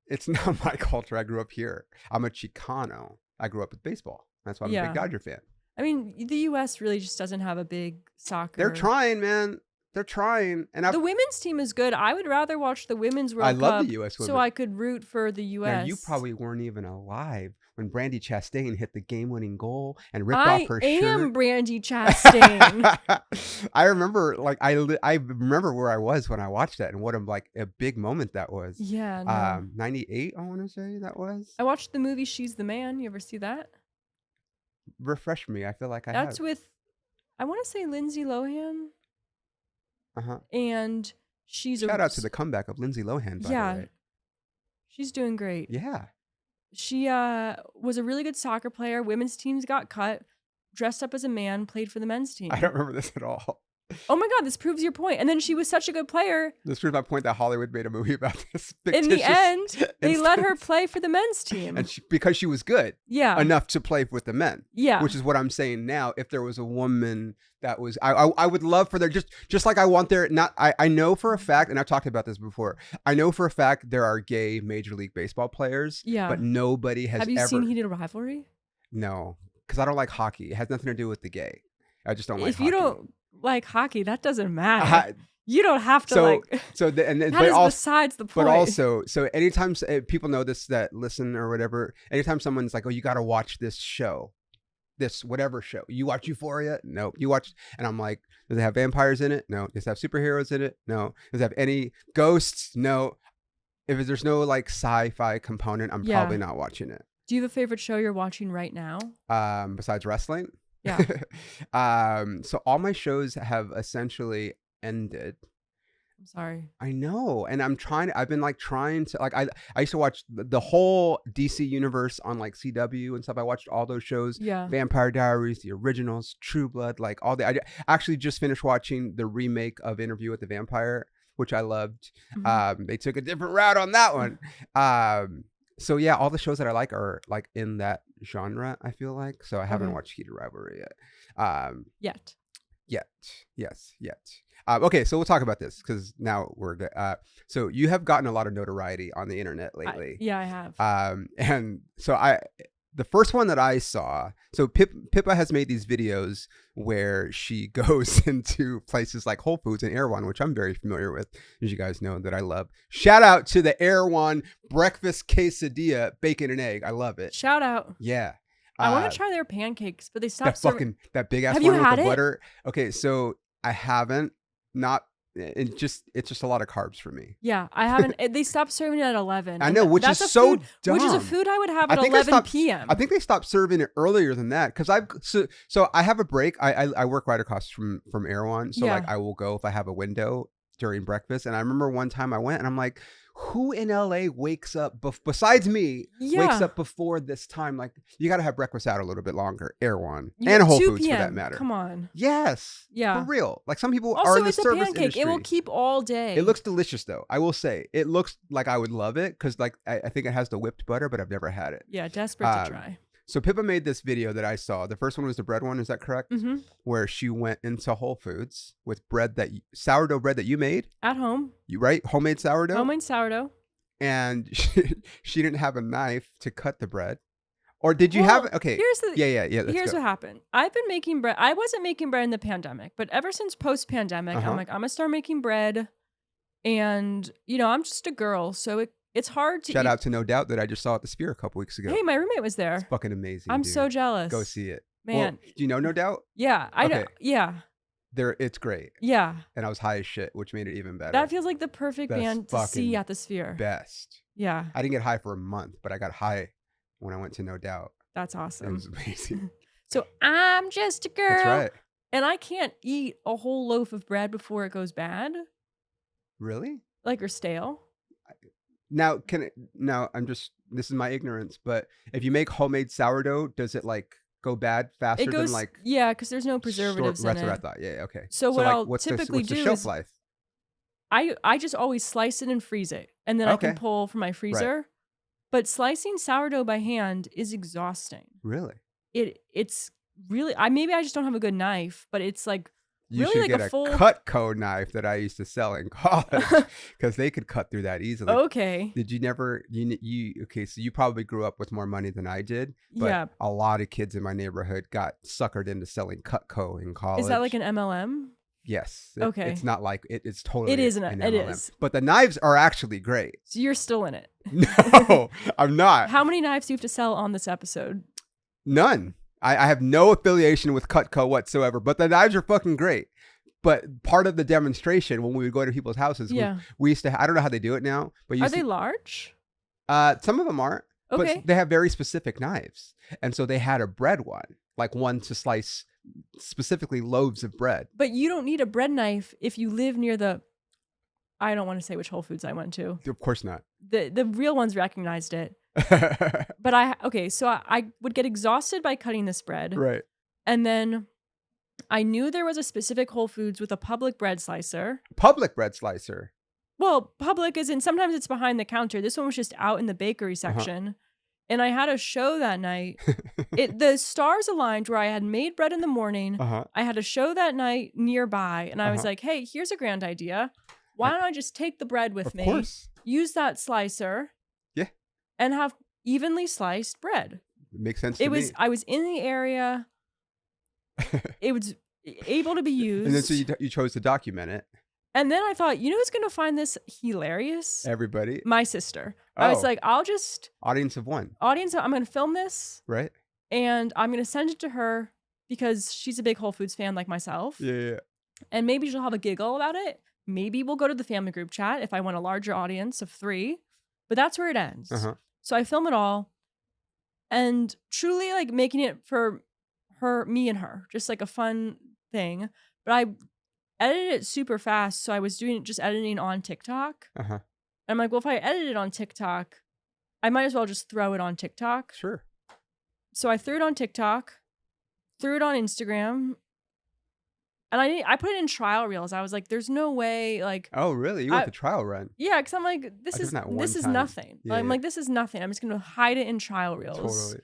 It's not my culture. I grew up here. I'm a Chicano. I grew up with baseball. That's why I'm a big Dodger fan. I mean, the U.S. really just doesn't have a big soccer. They're trying, man. They're trying. And the women's team is good. I would rather watch the women's World Cup. I love the U.S. women. So I could root for the U.S. Now, you probably weren't even alive when Brandi Chastain hit the game-winning goal and ripped off her shirt. I am Brandi Chastain. I remember, I remember where I was when I watched that and what a big moment that was. Yeah. No. 98, I want to say that was. I watched the movie She's the Man. You ever see that? Refresh me. I feel like I have. That's with, I want to say Lindsay Lohan. Uh-huh. And she's shout out to the comeback of Lindsay Lohan, by the way. She's doing great. Yeah. She was a really good soccer player. Women's teams got cut, dressed up as a man, played for the men's team. I don't remember this at all. Oh my God, this proves your point. And then she was such a good player. This proves my point that Hollywood made a movie about this. In the end, they let her play for the men's team. And because she was good. Yeah. Enough to play with the men. Yeah. Which is what I'm saying now. If there was a woman that was, I would love for there, just like I want there, I know for a fact, and I've talked about this before, I know for a fact there are gay Major League Baseball players. Yeah. But nobody has ever. Have you seen Heated Rivalry? No. Because I don't like hockey. It has nothing to do with the gay. I just don't like hockey. If you don't like hockey, that doesn't matter. You don't have to that is besides the point. But also, so anytime people know this that listen or whatever, anytime someone's like, "Oh, you got to watch this show, this whatever show." You watch Euphoria? No. You watch, and I'm like, does it have vampires in it? No. Does it have superheroes in it? No. Does it have any ghosts? No. If there's no sci-fi component, I'm probably not watching it. Do you have a favorite show you're watching right now? Besides wrestling? Yeah. So all my shows have essentially ended. I'm sorry. I know. And I've been trying to I used to watch the whole DC universe on CW and stuff. I watched all those shows. Yeah. Vampire Diaries, the originals, True Blood, I actually just finished watching the remake of Interview with the Vampire, which I loved. Mm-hmm. They took a different route on that one. So yeah, all the shows that I like are in that genre, I feel like. So I haven't watched Heated Rivalry yet. Yet. Okay, so we'll talk about this because now we're good. So you have gotten a lot of notoriety on the internet lately. I have. And so the first one that I saw, so Pippa has made these videos where she goes into places like Whole Foods and Erewhon, which I'm very familiar with, as you guys know that I love. Shout out to the Erewhon breakfast quesadilla, bacon and egg. I love it. Shout out. Yeah. I want to try their pancakes, but they stopped serving. That big ass Have one you with had the it? butter. Okay, so I haven't. Not. It's just a lot of carbs for me. Yeah, I haven't. They stopped serving it at 11. I know, which is so dumb. Which is a food I would have I at think they 11 stopped- p.m. I think they stopped serving it earlier than that because so I have a break. I work right across from Erewhon, so Yeah. like I will go if I have a window during breakfast. And I remember one time I went and I'm like, who in LA wakes up besides me wakes up before this time? Like you got to have breakfast out a little bit longer. Erewhon and Whole 2 Foods p.m. for that matter. Come on. Yes. Yeah. For real. Like some people Also, are in the it's a service pancake. industry. It will keep all day. It looks delicious though. I will say it looks like I would love it because like I think it has the whipped butter, but I've never had it. Yeah, desperate to try. So Pippa made this video that I saw. The first one was the bread one. Is that correct? Mm-hmm. Where she went into Whole Foods with sourdough bread that you made. At home. You right? Homemade sourdough. Homemade sourdough. And she didn't have a knife to cut the bread. Or did you have? Okay. Here's the yeah. Here's what happened. I've been making bread. I wasn't making bread in the pandemic, but ever since post-pandemic, I'm like, I'm gonna start making bread. And I'm just a girl, so it's hard to Shout out to No Doubt that I just saw at the Sphere a couple weeks ago. Hey, my roommate was there. It's fucking amazing. I'm dude. so jealous. Go see it, man. Well, do you know No Doubt? Yeah, I know. Okay. Yeah, It's great. yeah. And I was high as shit, which made it even better. That feels like the perfect That's band to see fucking at the Sphere. Best. Yeah, I didn't get high for a month, but I got high when I went to No Doubt. that's It awesome. was amazing. So I'm just a girl. That's right. And I can't eat a whole loaf of bread before it goes bad, Really? like or stale. Now, this is my ignorance, but if you make homemade sourdough, does it like go bad faster It goes, than like yeah, because there's no preservatives in That's it. what I thought. Yeah, okay. So what like, I'll what's typically the do shelf is life? I just always slice it and freeze it, and then I can Okay. pull from my freezer. But slicing sourdough by hand is exhausting. Really? It's really maybe I just don't have a good knife, but it's like You really should like get a full Cutco knife that I used to sell in college because they could cut through that easily. Okay. Did you never? Okay? So you probably grew up with more money than I did. But Yeah. a lot of kids in my neighborhood got suckered into selling Cutco in college. Is that like an MLM? Yes. Okay. It's not like it's totally. It is an it MLM. is. But the knives are actually great. So you're still in it. No, I'm not. How many knives do you have to sell on this episode? None. I have no affiliation with Cutco whatsoever. But the knives are fucking great. But part of the demonstration when we would go to people's houses, we used to. I don't know how they do it now, but Are they large? Some of them aren't. Okay. But they have very specific knives, and so they had a bread one, like one to slice specifically loaves of bread. But you don't need a bread knife if you live near the. I don't want to say which Whole Foods I went to. Of course not. The real ones recognized it. But so I would get exhausted by cutting this bread. Right. And then I knew there was a specific Whole Foods with a public bread slicer. Public bread slicer. Well, public is in sometimes it's behind the counter. This one was just out in the bakery section. And I had a show that night. The stars aligned where I had made bread in the morning. I had a show that night nearby. And I was like, hey, here's a grand idea. Why don't I just take the bread with me? Of course. Use that slicer. Yeah. And have evenly sliced bread. It makes sense to me. I was in the area. It was able to be used. And then so you chose to document it. And then I thought, you know who's going to find this hilarious? Everybody. My sister. I was like, I'll just... Audience of one. I'm going to film this. Right. And I'm going to send it to her because she's a big Whole Foods fan like myself. Yeah. And maybe she'll have a giggle about it. Maybe we'll go to the family group chat if I want a larger audience of 3. But that's where it ends. So I film it all. And truly like making it for me and her. Just like a fun thing. But I edited it super fast. So I was just editing on TikTok. And I'm like, well, if I edit it on TikTok, I might as well just throw it on TikTok. Sure. So I threw it on TikTok, threw it on Instagram, and I put it in trial reels. I was like, there's no way, like... Oh, really? You went the trial run? Yeah, because I'm like, this is nothing. Yeah, I'm like, this is nothing. I'm just going to hide it in trial reels. Totally.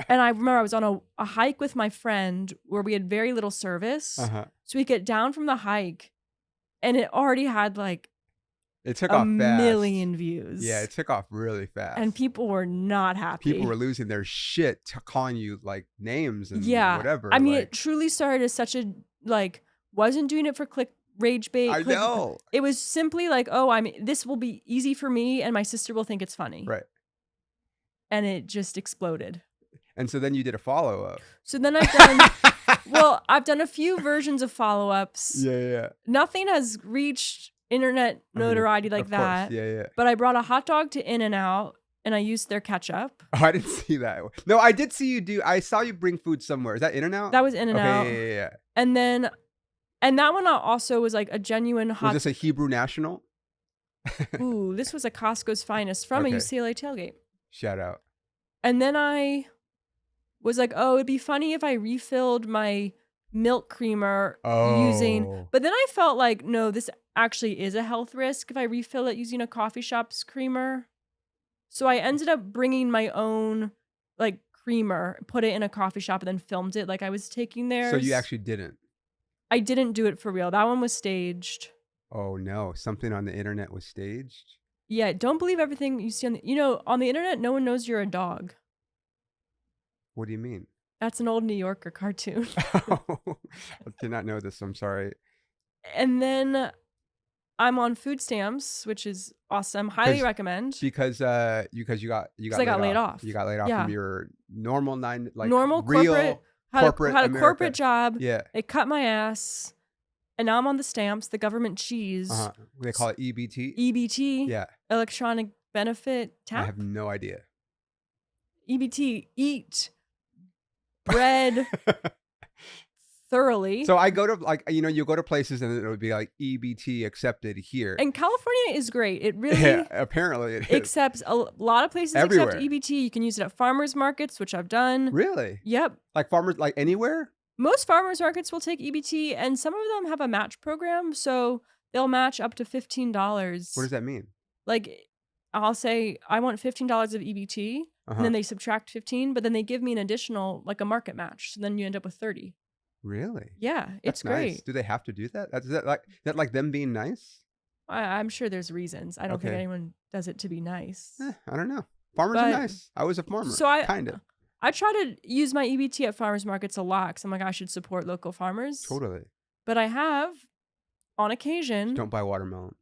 And I remember I was on a hike with my friend where we had very little service. So we get down from the hike, and it already had like It took a off fast. million views. Yeah, it took off really fast. And people were not happy. People were losing their shit, calling you like names and whatever. I mean, like, it truly started as such a like wasn't doing it for rage bait. I know. It was simply like, oh, this will be easy for me, and my sister will think it's funny. Right. And it just exploded. And so then you did a follow-up. So then I've done well, I've done a few versions of follow-ups. Yeah. Nothing has reached internet notoriety like that. Course. Yeah. But I brought a hot dog to In-N-Out and I used their ketchup. Oh, I didn't see that. No, I did see you do. I saw you bring food somewhere. Is that In-N-Out? That was In-N-Out. Okay, yeah. And that one also was like a genuine hot. Was this a Hebrew National? Ooh, this was a Costco's finest from a UCLA tailgate. Shout out. And then I was like, oh, it'd be funny if I refilled my milk creamer using. But then I felt like, no, this actually is a health risk if I refill it using a coffee shop's creamer. So I ended up bringing my own like creamer, put it in a coffee shop, and then filmed it like I was taking theirs. So you actually didn't? I didn't do it for real. That one was staged. Oh no, something on the internet was staged? Yeah, don't believe everything you see on the internet, no one knows you're a dog. What do you mean? That's an old New Yorker cartoon. I did not know this. I'm sorry. And then I'm on food stamps, which is awesome. Highly recommend. Because you got laid off. You got laid off from your normal normal real corporate had a corporate job. Yeah. They cut my ass. And now I'm on the stamps, the government cheese. They call it EBT. EBT. Yeah. Electronic benefit tax. I have no idea. EBT, eat bread thoroughly. So I go to you go to places and it would be like EBT accepted here. And California is great. It really apparently it accepts a lot of places everywhere. Accept EBT. You can use it at farmers markets, which I've done. Really? Yep. Like farmers, like anywhere? Most farmers markets will take EBT, and some of them have a match program, so they'll match up to $15. What does that mean? Like, I'll say I want $15 of EBT, and then they subtract 15, but then they give me an additional, like a market match, so then you end up with 30. Really? Yeah, it's great. Nice. Do they have to do that? Is that like them being nice? I'm sure there's reasons. I don't think anyone does it to be nice. I don't know. Farmers are nice. I was a farmer. So kind of. I try to use my EBT at farmers markets a lot because I'm like, I should support local farmers. Totally. But I have, on occasion. Just don't buy watermelons.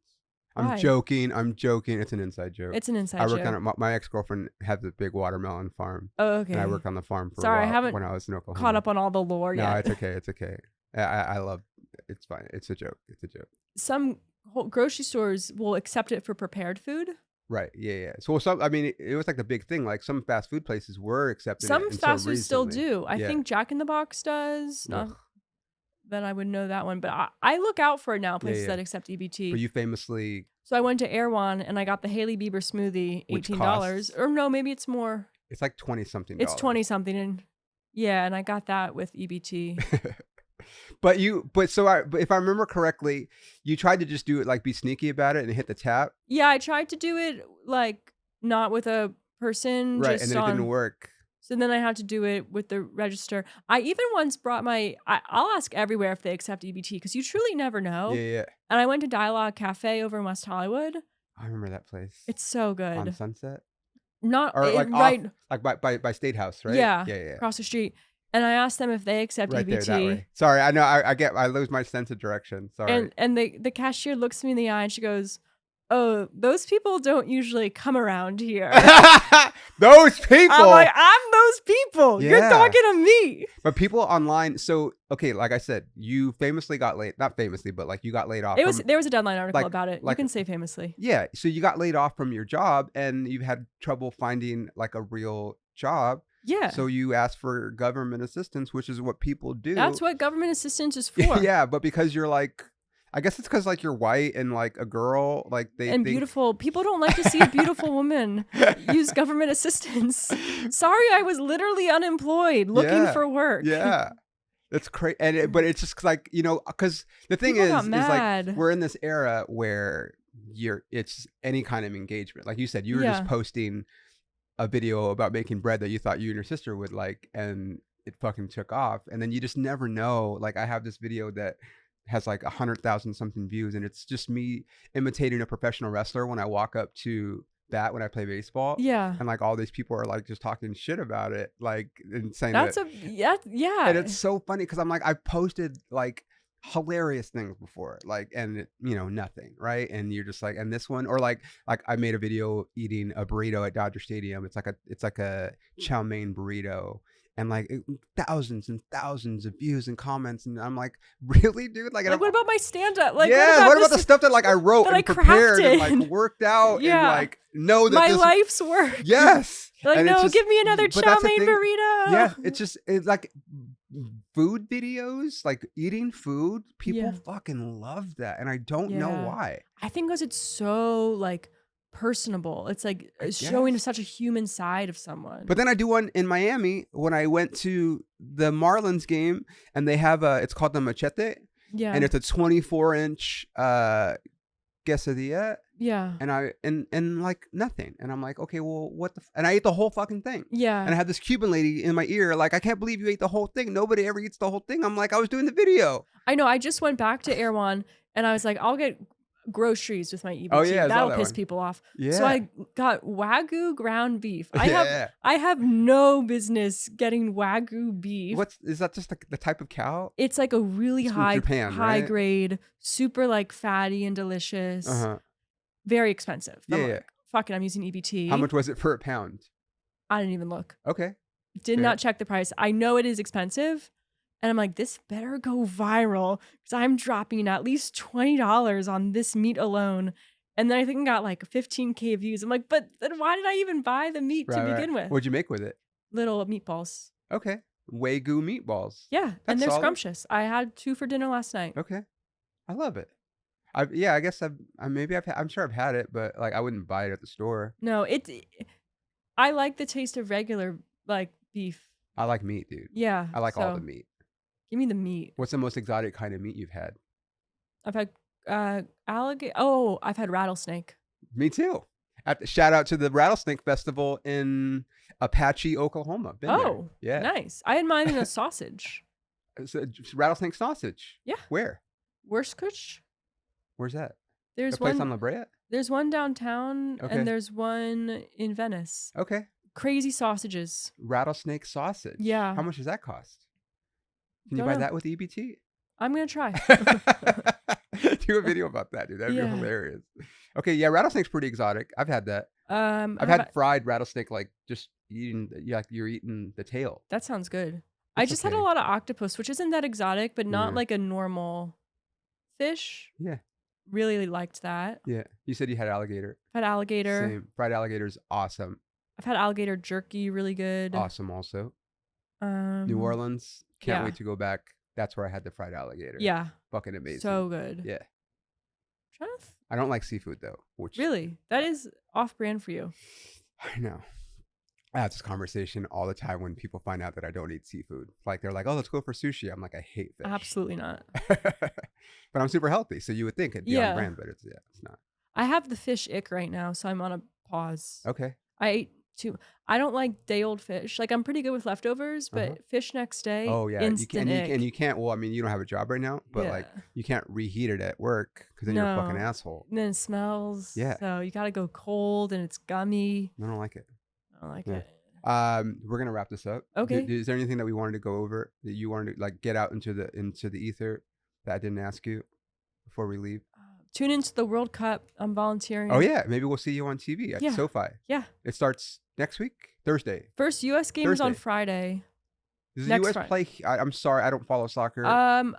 I'm joking. It's an inside joke. It's an inside joke. I work on my ex-girlfriend has a big watermelon farm. Oh, okay. And I worked on the farm for a while I haven't when I was in Oklahoma. Caught up on all the lore yet. No, it's okay. It's okay. I love it's fine. It's a joke. Some grocery stores will accept it for prepared food. Right. Yeah. So it was like the big thing. Like some fast food places were accepting some it. Some fast foods still do. I think Jack in the Box does. Not that I would know that one, but I look out for it now. Places that accept EBT. But you famously. So I went to Erewhon and I got the Haley Bieber smoothie, $18, or no, maybe it's more. It's like 20 something. It's 20 something, and and I got that with EBT. But if I remember correctly, you tried to just do it like be sneaky about it and hit the tap. Yeah, I tried to do it like not with a person, right? Just and then it didn't work. So then I had to do it with the register. I even once brought I'll ask everywhere if they accept EBT because you truly never know. Yeah. And I went to Dialogue Cafe over in West Hollywood. I remember that place. It's so good. On Sunset. Not or like right, off, like by State House, right? Yeah. Yeah. Across the street. And I asked them if they accept right EBT. There, that way. Sorry, I know I lose my sense of direction. Sorry. And the cashier looks me in the eye and she goes, "Oh, those people don't usually come around here." Those people. I'm like, I'm those people. Yeah. You're talking to me. But people online. So okay, like I said, you famously got laid. Not famously, but like you got laid off. There was a Deadline article about it. You can say famously. Yeah. So you got laid off from your job, and you had trouble finding like a real job. Yeah. So you asked for government assistance, which is what people do. That's what government assistance is for. Yeah, but because you're like, I guess it's because like you're white and like a girl, like they beautiful. People don't like to see a beautiful woman use government assistance. Sorry, I was literally unemployed, looking for work. Yeah. It's crazy, but it's just like because the thing is like we're in this era where it's any kind of engagement. Like you said, you were just posting a video about making bread that you thought you and your sister would like, and it fucking took off. And then you just never know. Like I have this video that has like 100,000 something views, and it's just me imitating a professional wrestler when I walk up to bat when I play baseball. Yeah. And like all these people are like just talking shit about it, like, and saying That's that, yeah. and it's so funny because I'm like, I've posted like hilarious things before, like, and it, nothing, right? And you're just like, and this one, or like I made a video eating a burrito at Dodger Stadium. It's like a chow mein burrito, and like thousands and thousands of views and comments, and I'm like, really, dude? Like what about my stand-up? Like, yeah, what about the stuff that like I wrote and prepared and like worked out and like know that my life's work? Yes. Like, and no, give me another chow mein burrito. Yeah, it's like food videos, like eating food. People fucking love that, and I don't know why. I think because it's so like personable. It's like showing such a human side of someone. But then I do one in Miami when I went to the Marlins game, and they have it's called the Machete. Yeah. And it's a 24-inch quesadilla. Yeah. And and like nothing. And I'm like, okay, well, what the and I ate the whole fucking thing. Yeah. And I had this Cuban lady in my ear, like, I can't believe you ate the whole thing. Nobody ever eats the whole thing. I'm like, I was doing the video. I know. I just went back to Erewhon and I was like, I'll get groceries with my EBT. Oh, yeah, that'll piss people off. Yeah. So I got Wagyu ground beef. I have no business getting Wagyu beef. Is that just the type of cow? It's like a really high right? grade, super like fatty and delicious. Very expensive. Yeah, like, fuck it, I'm using EBT. How much was it for a pound? I didn't even look. Okay. Did not check the price. I know it is expensive. And I'm like, this better go viral because I'm dropping at least $20 on this meat alone. And then I think I got like 15K views. I'm like, but then why did I even buy the meat to begin with? What'd you make with it? Little meatballs. Okay. Wagyu meatballs. Yeah. And they're scrumptious. I had 2 for dinner last night. Okay. I love it. I guess I'm sure I've had it, but like I wouldn't buy it at the store. No, I like the taste of regular like beef. I like meat, dude. Yeah. I like all the meat. Give me the meat. What's the most exotic kind of meat you've had? I've had alligator. Oh, I've had rattlesnake. Me too. Shout out to the Rattlesnake Festival in Apache, Oklahoma. Been there. Yeah. Nice. I had mine in a sausage. It's a rattlesnake sausage. Yeah. Where? Worstkuch. Where's that? There's a place on La Brea? There's one downtown and there's one in Venice. Okay. Crazy sausages. Rattlesnake sausage. Yeah. How much does that cost? Can you buy that with EBT? I'm going to try. Do a video about that, dude. That'd be hilarious. Okay, yeah, rattlesnake's pretty exotic. I've had that. I've had fried rattlesnake, like just eating, like you're eating the tail. That sounds good. I just had a lot of octopus, which isn't that exotic, but not like a normal fish. Yeah. Really liked that. Yeah. You said you had alligator. Had alligator. Same. Fried alligator's awesome. I've had alligator jerky, really good. Awesome also. New Orleans. Can't wait to go back. That's where I had the fried alligator. Yeah. Fucking amazing. So good. Yeah. I don't like seafood though. Really? That is off-brand for you. I know. I have this conversation all the time when people find out that I don't eat seafood. Like they're like, "Oh, let's go for sushi." I'm like, "I hate fish." Absolutely not. But I'm super healthy, so you would think it'd be on brand, but it's not. I have the fish ick right now, so I'm on a pause. Okay. I ate too. I don't like day old fish. Like I'm pretty good with leftovers, but fish next day. Oh yeah, instant ick. you can't. Well, I mean, you don't have a job right now, but like you can't reheat it at work because then you're a fucking asshole. And then it smells. Yeah. So you got to go cold, and it's gummy. I don't like it. I don't like it. We're gonna wrap this up. Okay. Is there anything that we wanted to go over that you wanted to like get out into the ether that I didn't ask you before we leave? Tune into the World Cup. I'm volunteering. Oh yeah, maybe we'll see you on TV at SoFi. Yeah. It starts next week, Thursday. First U.S. game is on Friday. Does the U.S. play? I'm sorry, I don't follow soccer. And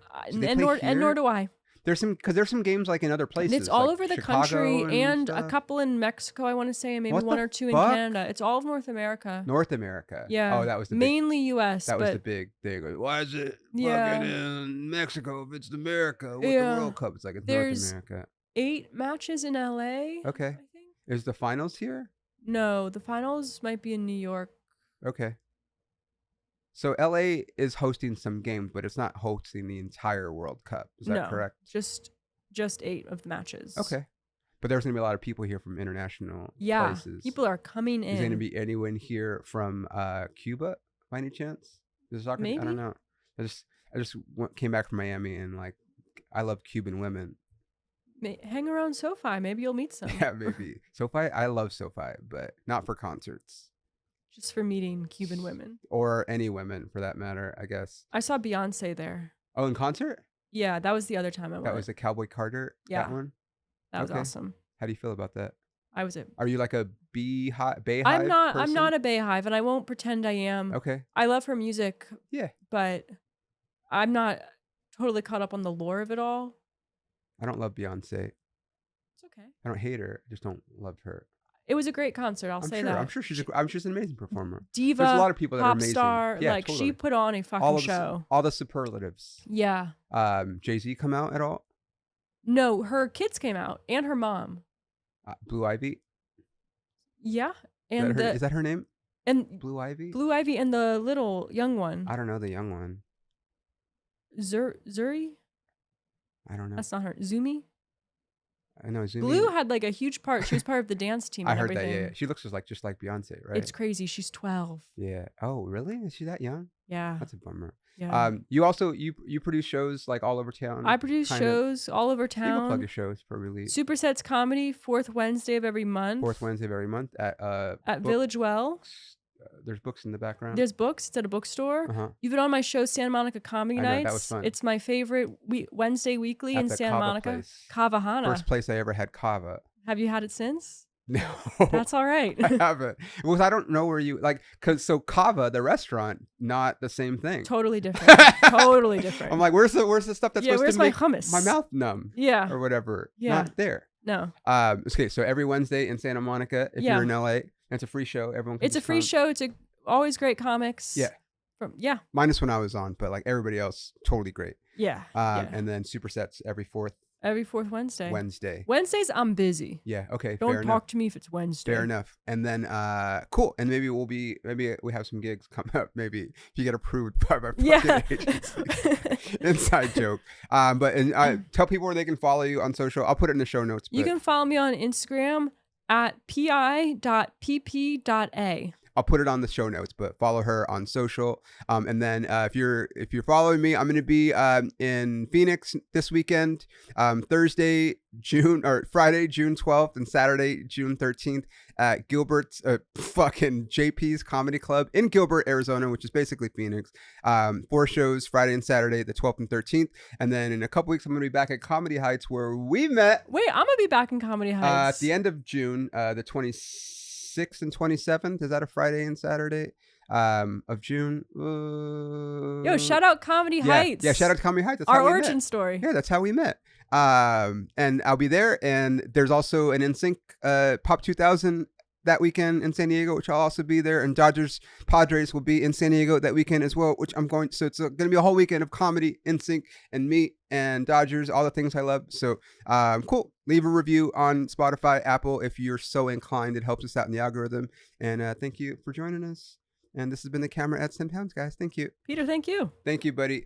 nor do I. There's some games like in other places. And it's all like over the Chicago country and stuff. a couple in Mexico, I want to say, and maybe What one the or two in fuck? Canada. It's all of North America. North America. Yeah. Oh, that was the mainly U.S. That was the big thing. Why is it fucking in Mexico if it's America with the World Cup? It's like it's North America. 8 matches in L.A. Okay. I think. Is the finals here? No, the finals might be in New York. Okay. So LA is hosting some games, but it's not hosting the entire World Cup. Is that correct? Just 8 of the matches. Okay. But there's going to be a lot of people here from international places. People are coming in. Is there going to be anyone here from Cuba by any chance? Maybe. I don't know. I just came back from Miami and like I love Cuban women. Hang around SoFi. Maybe you'll meet some. Yeah, maybe. SoFi, I love SoFi, but not for concerts. Just for meeting Cuban women. Or any women, for that matter, I guess. I saw Beyonce there. Oh, in concert? Yeah, that was the other time I went. That was the Cowboy Carter? Yeah. That one? That was awesome. How do you feel about that? I was it. Are you like a Bayhive I'm not person? I'm not a Bayhive, and I won't pretend I am. Okay. I love her music. Yeah. But I'm not totally caught up on the lore of it all. I don't love Beyonce. It's okay. I don't hate her. I just don't love her. It was a great concert. I'll say that. I'm sure she's an amazing performer. Diva. There's a lot of people that are amazing. Star. Yeah, like totally. she put on a fucking show. All the superlatives. Yeah. Jay-Z come out at all? No, her kids came out and her mom. Blue Ivy. Yeah, and is that her name? And Blue Ivy. Blue Ivy and the little young one. I don't know the young one. Zuri. I don't know. That's not her. Zumi. I know Zumi. Blue had like a huge part. She was part of the dance team. I and heard everything. that. Yeah, she looks just like Beyonce, right? It's crazy. She's 12. Yeah. Oh, really? Is she that young? Yeah. That's a bummer. Yeah. You also you produce shows like all over town. I produce shows all over You can town. plug your shows for release. Supersets Comedy, 4th Wednesday of every month. 4th Wednesday of every month at Village Well. There's books in the background. There's books. It's at a bookstore. You've been on my show, Santa Monica Comedy Nights. That was fun. It's my favorite Wednesday weekly in Santa Monica. Place. Kavahana. First place I ever had kava. Have you had it since? No. That's all right. I haven't. Well, I don't know where you so kava, the restaurant, not the same thing. Totally different. Totally different. I'm like, where's the stuff that's supposed to make hummus? my mouth numb? Yeah. Or whatever. Yeah. Not there. No. Okay, so every Wednesday in Santa Monica, if you're in LA, it's a free show. Everyone can It's a free show. It's always great comics. Yeah. Minus when I was on, but like everybody else, totally great. Yeah. And then supersets every fourth Wednesday. Wednesdays I'm busy. Yeah. Okay. Don't talk to me if it's Wednesday. Fair enough. And then cool. And maybe we have some gigs come up. Maybe if you get approved by my fucking agency. Inside joke. Tell people where they can follow you on social. I'll put it in the show notes. You can follow me on Instagram at pi.pp.a. I'll put it on the show notes, but follow her on social. And then if you're following me, I'm going to be in Phoenix this weekend, Friday, June 12th and Saturday, June 13th at Gilbert's fucking JP's Comedy Club in Gilbert, Arizona, which is basically Phoenix. 4 shows, Friday and Saturday, the 12th and 13th. And then in a couple weeks, I'm going to be back at Comedy Heights where we met. Wait, I'm going to be back in Comedy Heights. At the end of June, the 26th and 27th. Is that a Friday and Saturday of June? Yo, shout out Comedy Heights. Yeah, shout out to Comedy Heights. That's our how we origin met. story. Yeah, that's how we met. And I'll be there. And there's also an NSYNC Pop 2000 that weekend in San Diego, which I'll also be there. And Padres will be in San Diego that weekend as well, which I'm going. So it's going to be a whole weekend of comedy, NSYNC, and me and Dodgers, all the things I love. So cool. Leave a review on Spotify, Apple, if you're so inclined. It helps us out in the algorithm. And thank you for joining us. And this has been the Camera Adds 10 Pounds, guys. Thank you. Peter, thank you. Thank you, buddy.